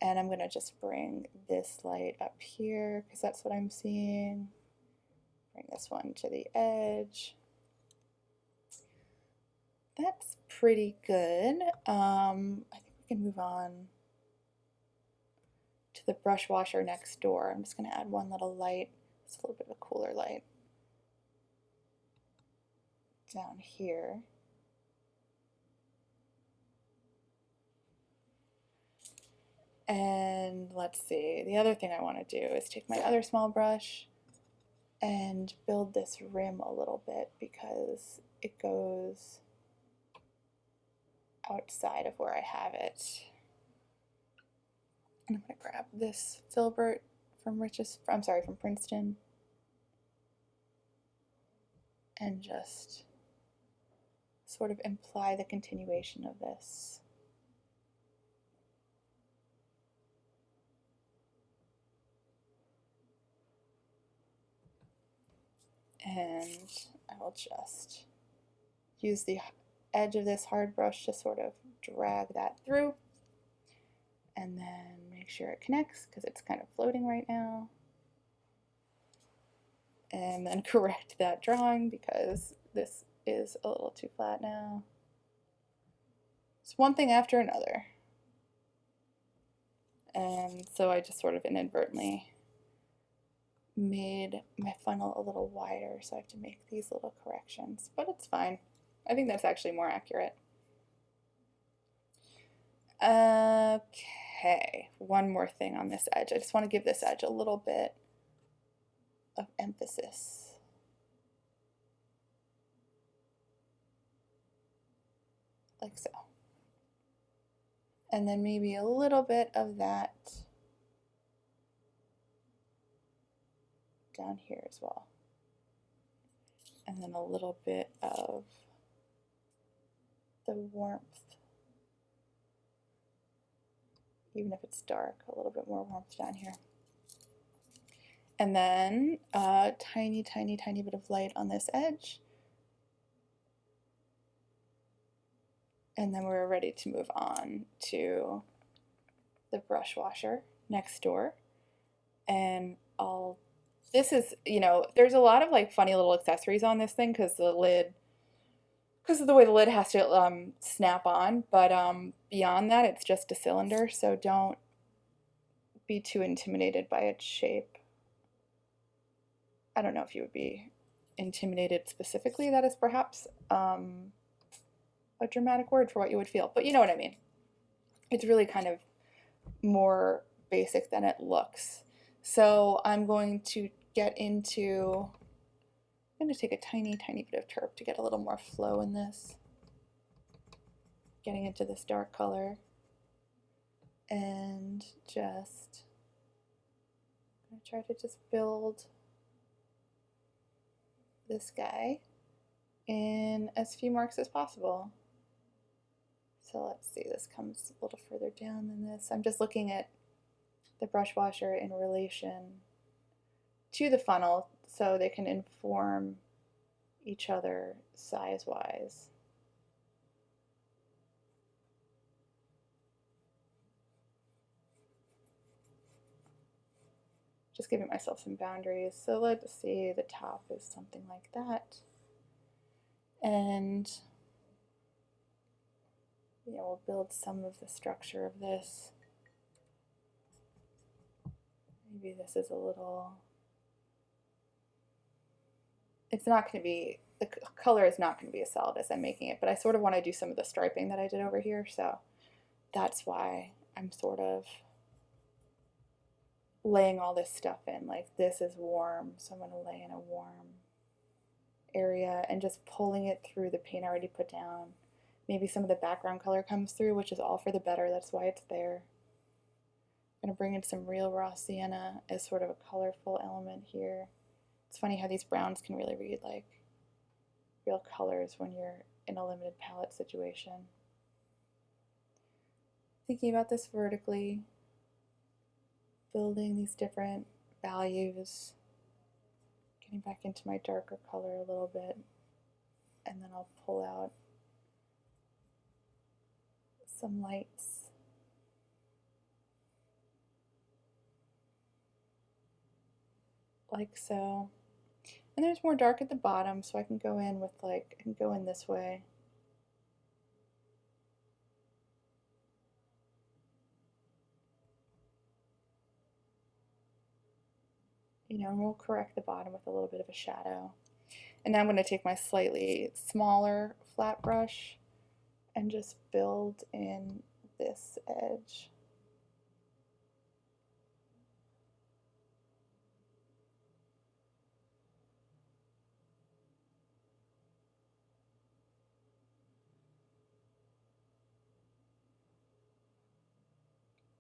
And I'm going to just bring this light up here because that's what I'm seeing. Bring this one to the edge. That's pretty good. I think we can move on to the brush washer next door. I'm just going to add one little light. It's a little bit of a cooler light. down here. And let's see, the other thing I want to do is take my other small brush and build this rim a little bit because it goes outside of where I have it. And I'm going to grab this filbert from from Princeton, and just sort of imply the continuation of this. And I will just use the edge of this hard brush to sort of drag that through, and then make sure it connects because it's kind of floating right now. And then correct that drawing because this is a little too flat now. It's one thing after another. And so I just sort of inadvertently made my funnel a little wider, so I have to make these little corrections, but it's fine. I think that's actually more accurate. Okay, one more thing on this edge. I just want to give this edge a little bit of emphasis. Like so. And then maybe a little bit of that down here as well. And then a little bit of the warmth, even if it's dark, a little bit more warmth down here. And then a tiny, tiny, tiny bit of light on this edge. And then we're ready to move on to the brush washer next door. And this is, there's a lot of like funny little accessories on this thing because of the way the lid has to snap on. But beyond that, it's just a cylinder, so don't be too intimidated by its shape. I don't know if you would be intimidated specifically. That is perhaps a dramatic word for what you would feel, but you know what I mean. It's really kind of more basic than it looks. So I'm going to take a tiny, tiny bit of turp to get a little more flow in this. Getting into this dark color. And I'm going to try to just build this guy in as few marks as possible. So let's see, this comes a little further down than this. I'm just looking at the brush washer in relation to the funnel so they can inform each other size-wise. Just giving myself some boundaries. So let's see, the top is something like that. And we'll build some of the structure of this. Maybe this is a little, it's not going to be, the color is not going to be as solid as I'm making it, but I sort of want to do some of the striping that I did over here, so that's why I'm sort of laying all this stuff in. Like this is warm, so I'm going to lay in a warm area and just pulling it through the paint I already put down. Maybe some of the background color comes through, which is all for the better, that's why it's there. I'm going to bring in some real raw sienna as sort of a colorful element here. It's funny how these browns can really read like real colors when you're in a limited palette situation. Thinking about this vertically, building these different values, getting back into my darker color a little bit, and then I'll pull out some lights. Like so. And there's more dark at the bottom, so I can go in with I can go in this way. And we'll correct the bottom with a little bit of a shadow. And now I'm going to take my slightly smaller flat brush and just build in this edge.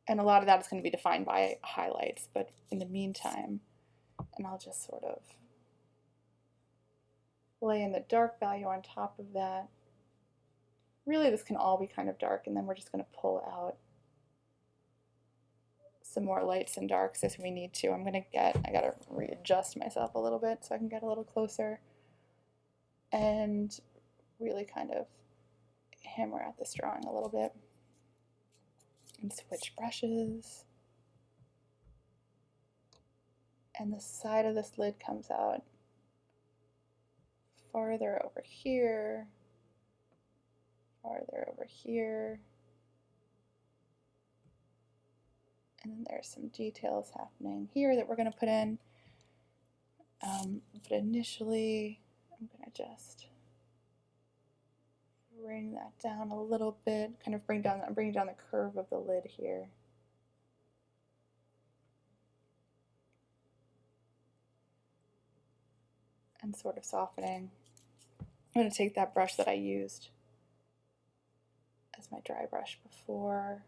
And a lot of that is going to be defined by highlights, but in the meantime, and I'll just sort of lay in the dark value on top of that. Really, this can all be kind of dark, and then we're just going to pull out some more lights and darks as we need to. I gotta readjust myself a little bit so I can get a little closer and really kind of hammer out this drawing a little bit and switch brushes. And the side of this lid comes out farther over here, farther over here. And then there's some details happening here that we're going to put in. But initially, I'm going to just bring that down a little bit, kind of I'm bringing down the curve of the lid here. And sort of softening. I'm going to take that brush that I used as my dry brush before.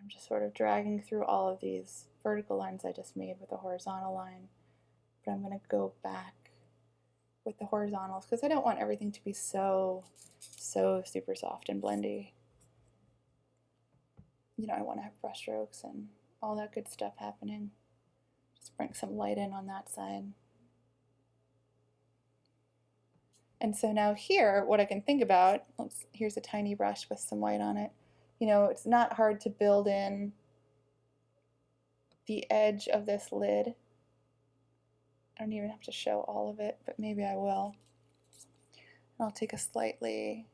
I'm just sort of dragging through all of these vertical lines I just made with the horizontal line. But I'm going to go back with the horizontals because I don't want everything to be so super soft and blendy. You know, I want to have brush strokes and all that good stuff happening. Just bring some light in on that side. And so now here, what I can think about, here's a tiny brush with some white on it. You know, it's not hard to build in the edge of this lid. I don't even have to show all of it, but maybe I will. And I'll take a slightly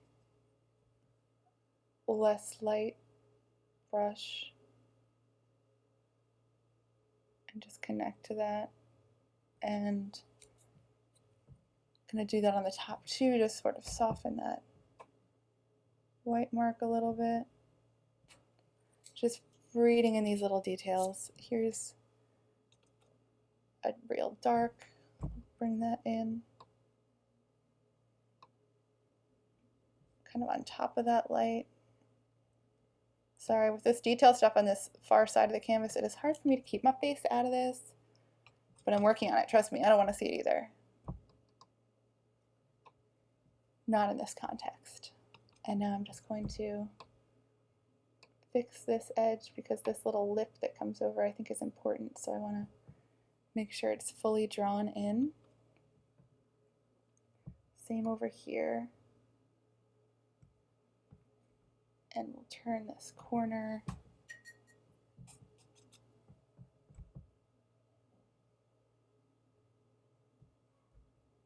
less light brush and just connect to that. And I'm going to do that on the top too, just sort of soften that white mark a little bit. Just reading in these little details. Here's a real dark. Bring that in. Kind of on top of that light. Sorry, with this detail stuff on this far side of the canvas, it is hard for me to keep my face out of this. But I'm working on it. Trust me, I don't want to see it either. Not in this context. And now I'm just going to fix this edge because this little lip that comes over I think is important, so I want to make sure it's fully drawn in. Same over here. And we'll turn this corner.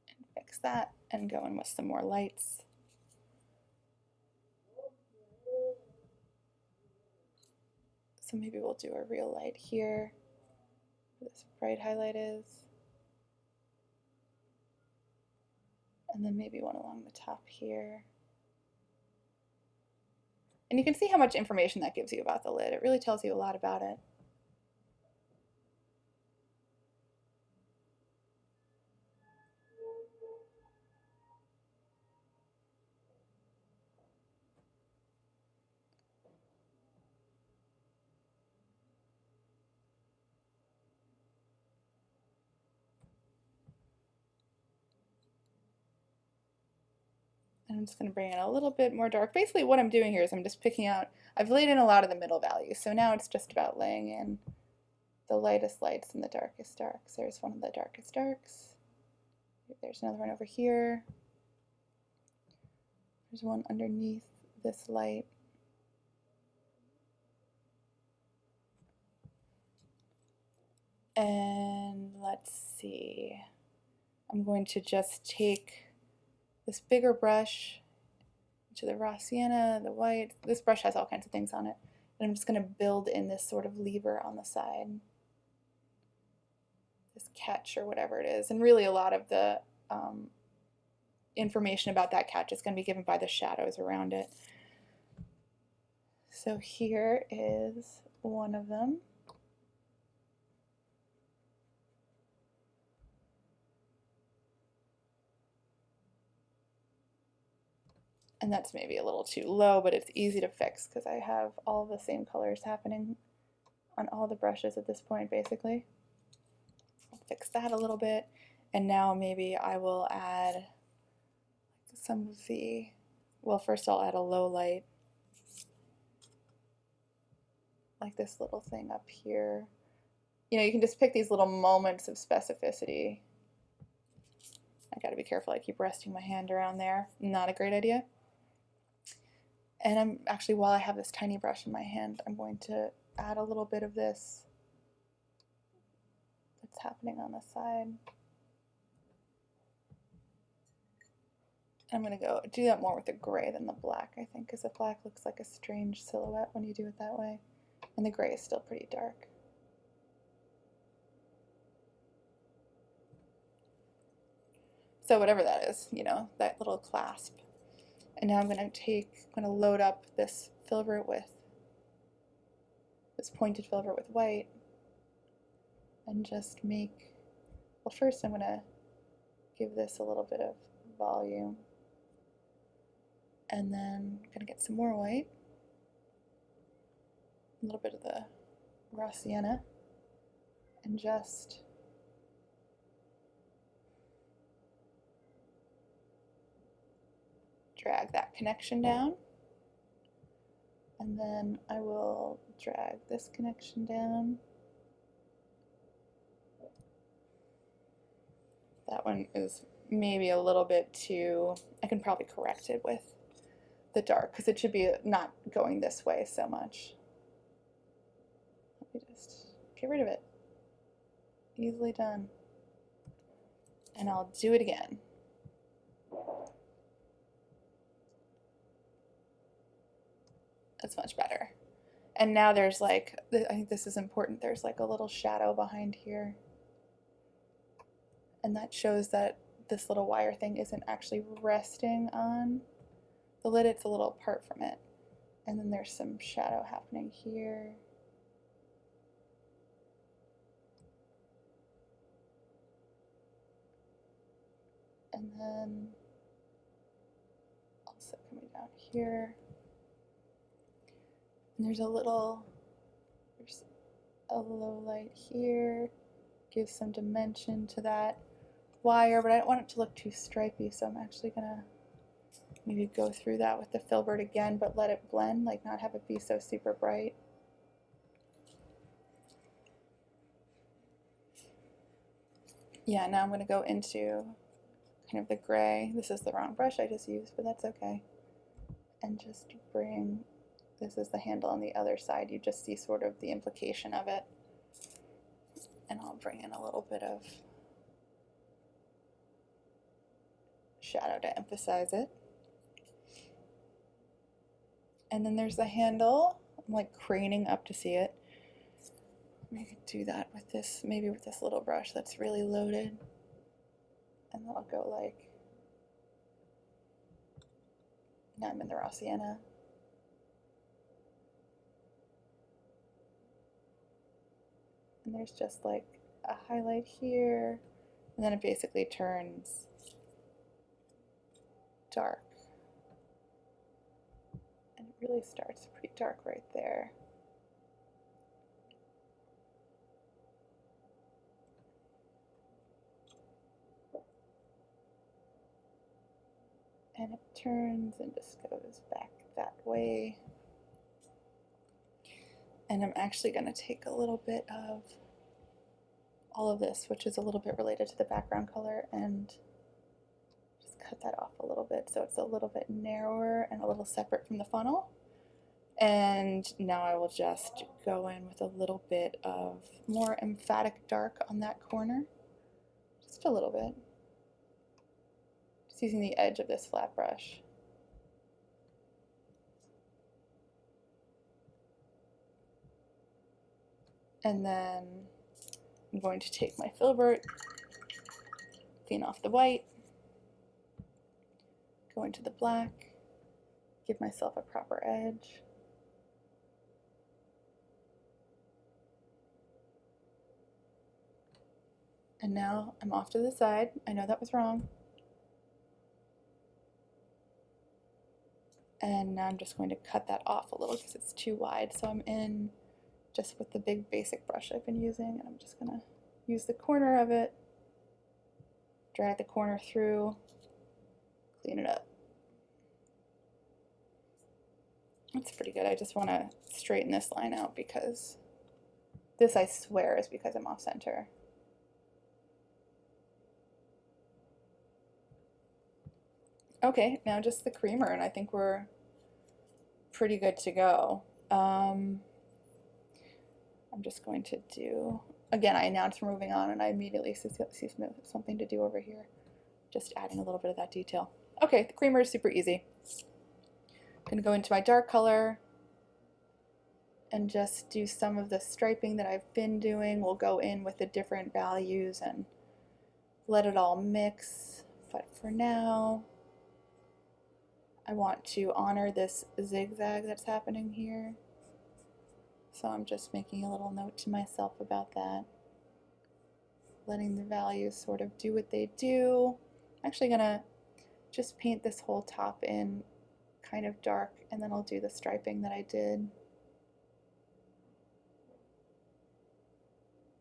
And fix that and go in with some more lights. So maybe we'll do a real light here, where this bright highlight is. And then maybe one along the top here. And you can see how much information that gives you about the lid. It really tells you a lot about it. And I'm just going to bring in a little bit more dark. Basically what I'm doing here is I'm just picking out, I've laid in a lot of the middle values, so now it's just about laying in the lightest lights and the darkest darks. There's one of the darkest darks. There's another one over here. There's one underneath this light. And let's see. I'm going to just take this bigger brush to the raw sienna, the white. This brush has all kinds of things on it. And I'm just going to build in this sort of lever on the side. This catch or whatever it is. And really a lot of the information about that catch is going to be given by the shadows around it. So here is one of them. And that's maybe a little too low, but it's easy to fix because I have all the same colors happening on all the brushes at this point, basically. I'll fix that a little bit. And now maybe I will add some of the, well, first I'll add a low light, like this little thing up here. You know, you can just pick these little moments of specificity. I gotta be careful, I keep resting my hand around there. Not a great idea. And I'm actually, while I have this tiny brush in my hand, I'm going to add a little bit of this that's happening on the side. I'm going to go do that more with the gray than the black, I think, because the black looks like a strange silhouette when you do it that way. And the gray is still pretty dark. So whatever that is, you know, that little clasp. And now I'm going to load up this filbert with, this pointed filbert with white, and just make, well, first I'm going to give this a little bit of volume, and then I'm going to get some more white, a little bit of the raw sienna, and just drag that connection down, and then I will drag this connection down. That one is maybe a little bit too, I can probably correct it with the dark because it should be not going this way so much. Let me just get rid of it. Easily done. And I'll do it again. That's much better. And now there's like, I think this is important, there's like a little shadow behind here. And that shows that this little wire thing isn't actually resting on the lid, it's a little apart from it. And then there's some shadow happening here. And then also coming down here. And there's a low light here, gives some dimension to that wire, but I don't want it to look too stripy, so I'm actually gonna maybe go through that with the filbert again, but let it blend, like not have it be so super bright. Yeah, now I'm gonna go into kind of the gray. This is the wrong brush I just used, but that's okay. And just bring, this is the handle on the other side, you just see sort of the implication of it. And I'll bring in a little bit of shadow to emphasize it. And then there's the handle. I'm like craning up to see it. I could do that with this, maybe with this little brush that's really loaded. And then I'll go like, now I'm in the raw sienna. And there's just like a highlight here, and then it basically turns dark. And it really starts pretty dark right there. And it turns and just goes back that way. And I'm actually going to take a little bit of all of this, which is a little bit related to the background color, and just cut that off a little bit so it's a little bit narrower and a little separate from the funnel. And now I will just go in with a little bit of more emphatic dark on that corner, just a little bit, just using the edge of this flat brush. And then I'm going to take my filbert, clean off the white, Go into the black, give myself a proper edge. And now I'm off to the side. I know that was wrong. And now I'm just going to cut that off a little because it's too wide. So I'm in just with the big basic brush I've been using, and I'm just gonna use the corner of it, drag the corner through, clean it up. That's pretty good. I just want to straighten this line out because this, I swear, is because I'm off center. Okay, now just the creamer, and I think we're pretty good to go. I'm just going to do, again, I announced we're moving on, and I immediately see something to do over here. Just adding a little bit of that detail. Okay, the creamer is super easy. I'm going to go into my dark color and just do some of the striping that I've been doing. We'll go in with the different values and let it all mix. But for now, I want to honor this zigzag that's happening here. So I'm just making a little note to myself about that. Letting the values sort of do what they do. I'm actually gonna just paint this whole top in kind of dark, and then I'll do the striping that I did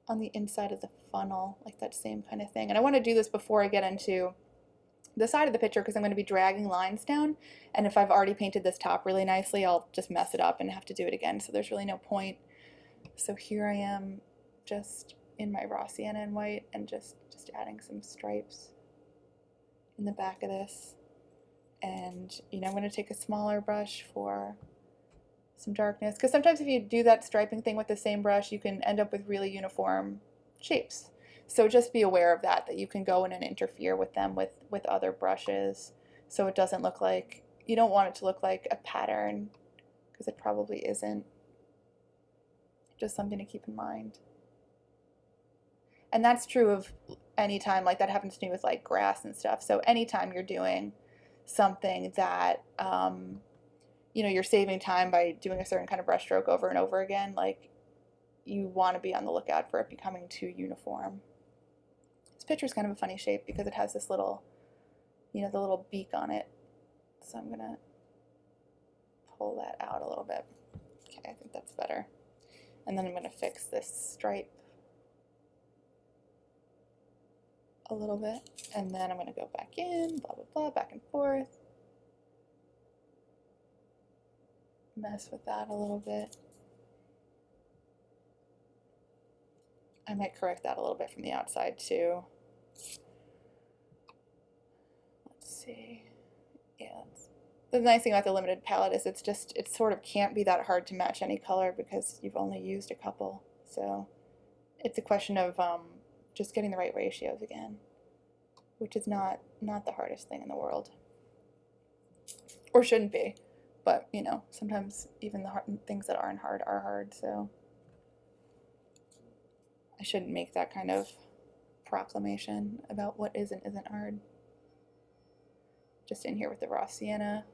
on the inside of the funnel, like that same kind of thing. And I want to do this before I get into the side of the picture because I'm going to be dragging lines down, and if I've already painted this top really nicely, I'll just mess it up and have to do it again, so there's really no point. So here I am just in my raw sienna and white and just adding some stripes in the back of this. And I'm going to take a smaller brush for some darkness, because sometimes if you do that striping thing with the same brush, you can end up with really uniform shapes. So just be aware of that you can go in and interfere with them with other brushes, so it doesn't look like, you don't want it to look like a pattern, because it probably isn't. Just something to keep in mind. And that's true of any time, like that happens to me with like grass and stuff. So anytime you're doing something that you're saving time by doing a certain kind of brush stroke over and over again, like you want to be on the lookout for it becoming too uniform. This picture is kind of a funny shape because it has this little, the little beak on it. So I'm gonna pull that out a little bit. Okay, I think that's better. And then I'm gonna fix this stripe a little bit, and then I'm gonna go back in, blah, blah, blah, back and forth. Mess with that a little bit. I might correct that a little bit from the outside too. Let's see. Yeah, the nice thing about the limited palette is it sort of can't be that hard to match any color because you've only used a couple. So it's a question of just getting the right ratios again, which is not the hardest thing in the world, or shouldn't be. But sometimes even the things that aren't hard are hard. So I shouldn't make that kind of proclamation about what is and isn't hard. Just in here with the raw sienna,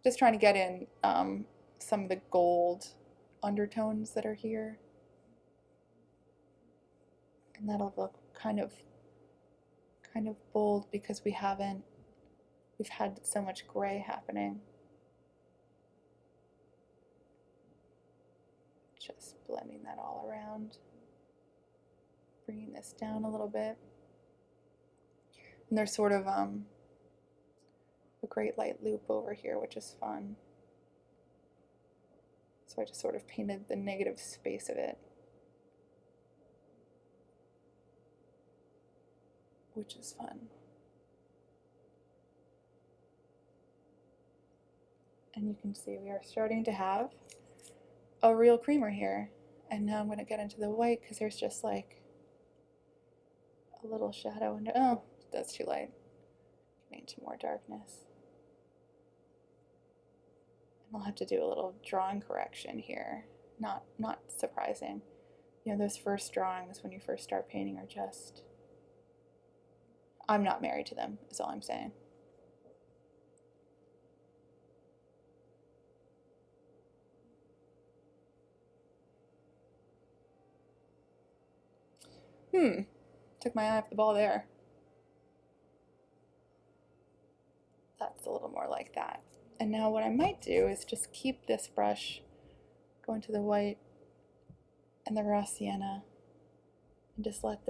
just trying to get in some of the gold undertones that are here, and that'll look kind of bold because we've had so much gray happening. Just blending that all around, bringing this down a little bit. And there's sort of a great light loop over here, which is fun. So I just sort of painted the negative space of it, which is fun. And you can see we are starting to have a real creamer here. And now I'm going to get into the white because there's just like a little shadow. And oh, that's too light. Getting into more darkness. And I'll have to do a little drawing correction here. Not surprising. Those first drawings when you first start painting are just, I'm not married to them, is all I'm saying. Took my eye off the ball there. That's a little more like that. And now what I might do is just keep this brush going to the white and the raw sienna and just let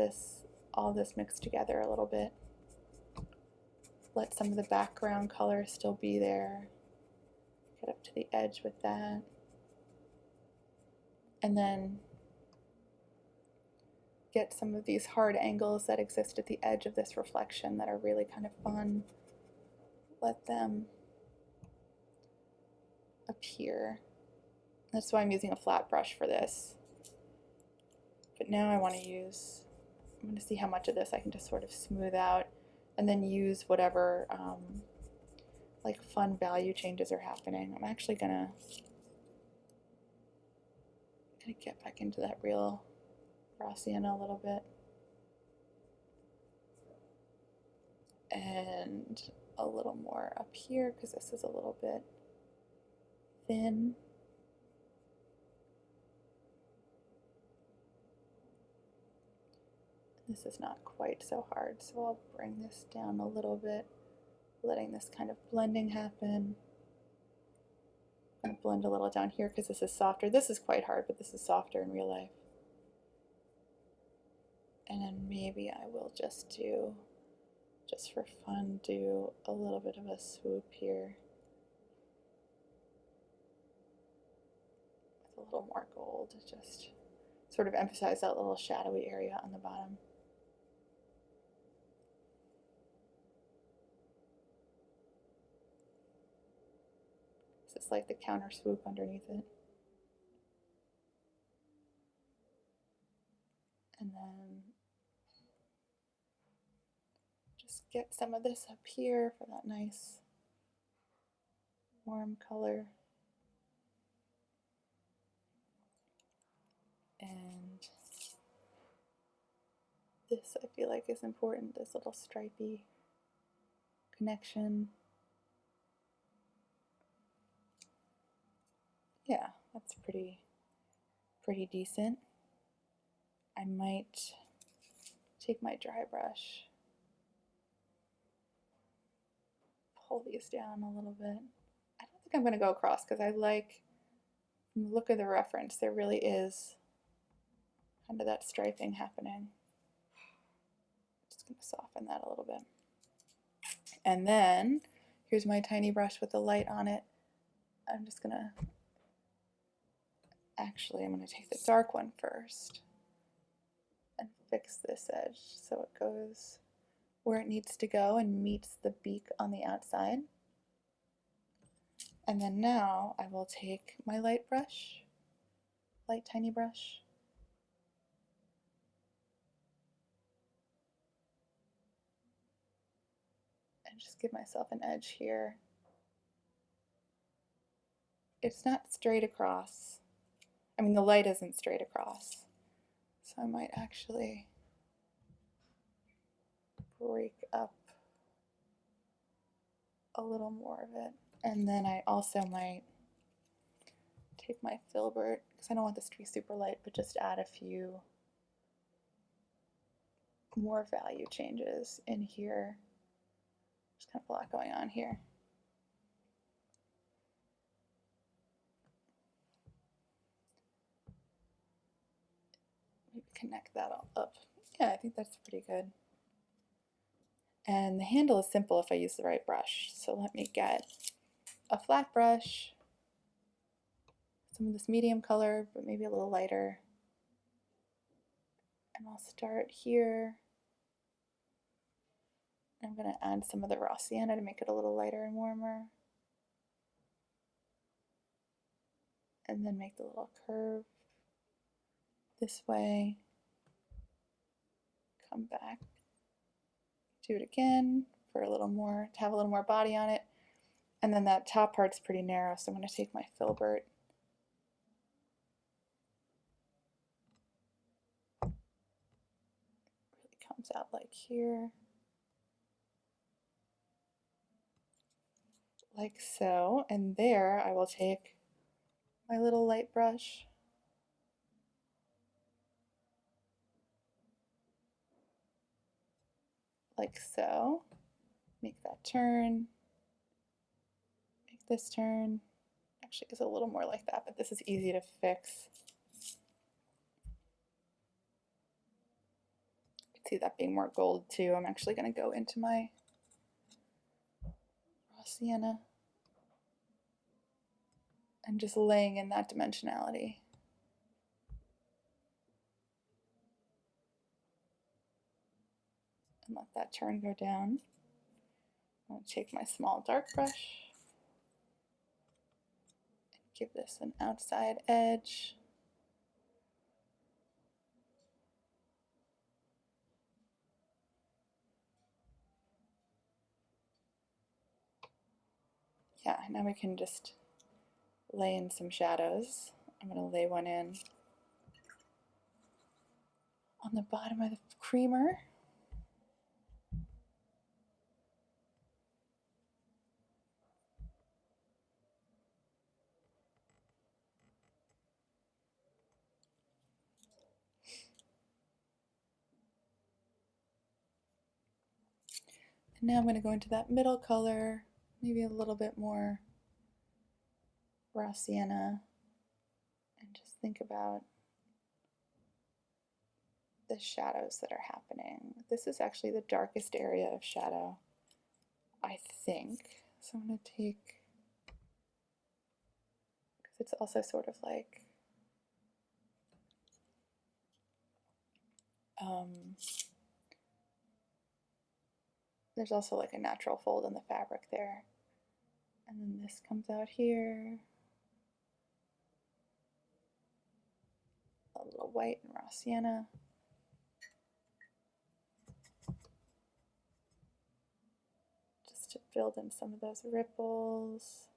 all this mix together a little bit. Let some of the background color still be there. Get up to the edge with that. And then get some of these hard angles that exist at the edge of this reflection that are really kind of fun. Let them appear. That's why I'm using a flat brush for this. But now I'm going to see how much of this I can just sort of smooth out and then use whatever like fun value changes are happening. I'm actually gonna get back into that real raw sienna a little bit. And a little more up here because this is a little bit thin. This is not quite so hard, so I'll bring this down a little bit, letting this kind of blending happen. I'm going to blend a little down here because this is softer. This is quite hard, but this is softer in real life. And then maybe I will just for fun, do a little bit of a swoop here with a little more gold to just sort of emphasize that little shadowy area on the bottom. This is like the counter swoop underneath it. And then just get some of this up here for that nice warm color. And this I feel like is important, this little stripy connection. Yeah, that's pretty decent. I might take my dry brush, pull these down a little bit. I don't think I'm going to go across because I like, from the look of the reference, there really is kind of that striping happening. Just going to soften that a little bit. And then here's my tiny brush with the light on it. I'm just going to, actually, I'm going to take the dark one first and fix this edge so it goes where it needs to go and meets the beak on the outside. And then now I will take my light brush, light tiny brush, and just give myself an edge here. It's not straight across. I mean, the light isn't straight across. So I might actually break up a little more of it. And then I also might take my filbert, because I don't want this to be super light, but just add a few more value changes in here. There's kind of a lot going on here. Maybe connect that all up. Yeah, I think that's pretty good. And the handle is simple if I use the right brush. So let me get a flat brush, some of this medium color, but maybe a little lighter. And I'll start here. I'm going to add some of the raw sienna to make it a little lighter and warmer. And then make the little curve this way. Come back. Do it again for a little more, to have a little more body on it. And then that top part's pretty narrow, so I'm going to take my filbert. Really comes out like here. Like so. And there I will take my little light brush like so. Make that turn. Make this turn. Actually, it's a little more like that, but this is easy to fix. You can see that being more gold too. I'm actually going to go into my raw sienna and just laying in that dimensionality. And let that turn go down. I'm going to take my small dark brush and give this an outside edge. Yeah, now we can just lay in some shadows. I'm going to lay one in on the bottom of the creamer. And now I'm going to go into that middle color, maybe a little bit more raw sienna, and just think about the shadows that are happening. This is actually the darkest area of shadow, I think. So I'm going to take, because it's also sort of like there's also like a natural fold in the fabric there. And then this comes out here. A little white and raw sienna. Just to build in some of those ripples.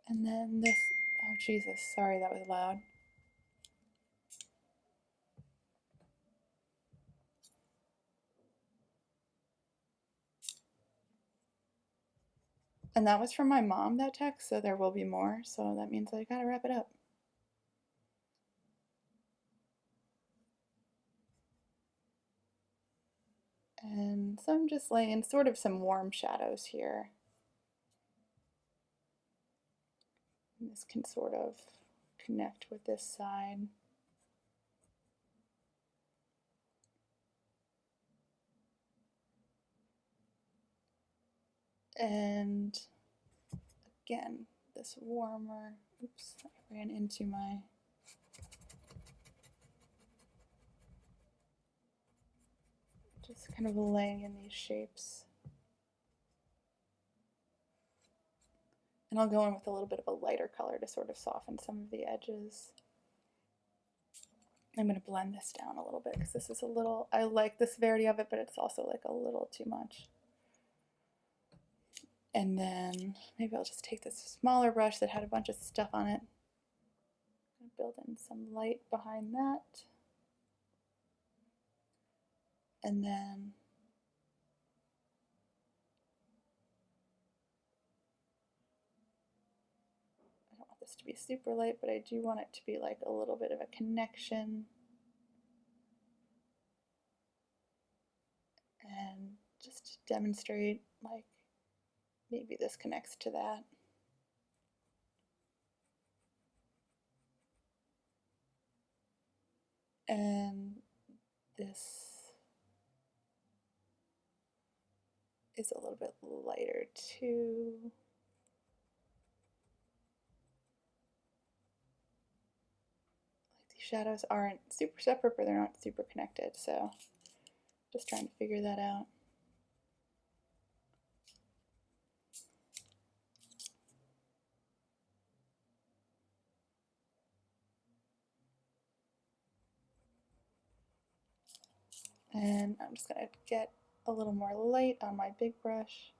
And then this, oh Jesus, sorry that was loud. And that was from my mom, that text, so there will be more, so that means I gotta wrap it up. And so I'm just laying sort of some warm shadows here. And this can sort of connect with this side. And again, this warmer, oops, I ran into my, just kind of laying in these shapes. And I'll go in with a little bit of a lighter color to sort of soften some of the edges. I'm going to blend this down a little bit because this is a little, I like the severity of it, but it's also like a little too much. And then maybe I'll just take this smaller brush that had a bunch of stuff on it and build in some light behind that. And then I don't want this to be super light, but I do want it to be like a little bit of a connection. And just to demonstrate, like, maybe this connects to that. And this is a little bit lighter too. Like these shadows aren't super separate, but they're not super connected, so just trying to figure that out. And I'm just going to get a little more light on my big brush.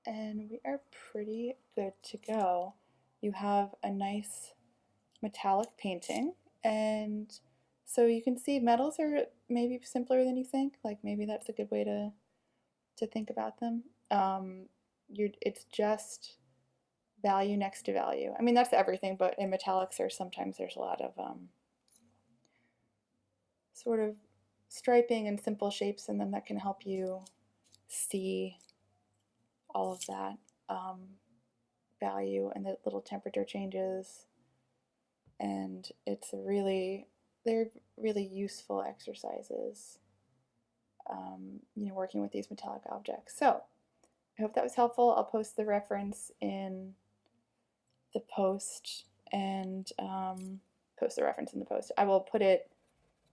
And we are pretty good to go. You have a nice metallic painting, and so you can see metals are maybe simpler than you think. Like maybe that's a good way to think about them. it's just value next to value. I mean, that's everything, but in metallics, sometimes there's a lot of sort of striping and simple shapes in them that can help you see all of that value and the little temperature changes. And they're really useful exercises, working with these metallic objects. So I hope that was helpful. I'll post the reference in the post and post the reference in the post. I will put it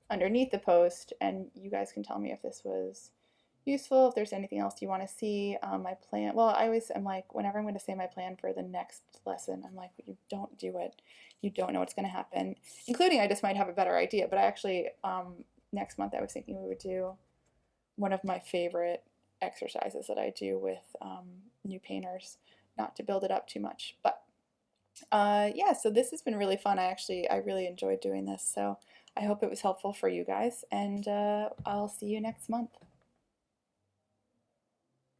underneath the post, and you guys can tell me if this was useful, if there's anything else you want to see. My plan, well, I always am like, whenever I'm going to say my plan for the next lesson, I'm like, you don't do it. You don't know what's going to happen, including I just might have a better idea. But I actually, next month, I was thinking we would do one of my favorite exercises that I do with new painters, not to build it up too much. But yeah, so this has been really fun. I really enjoyed doing this. So I hope it was helpful for you guys, and I'll see you next month.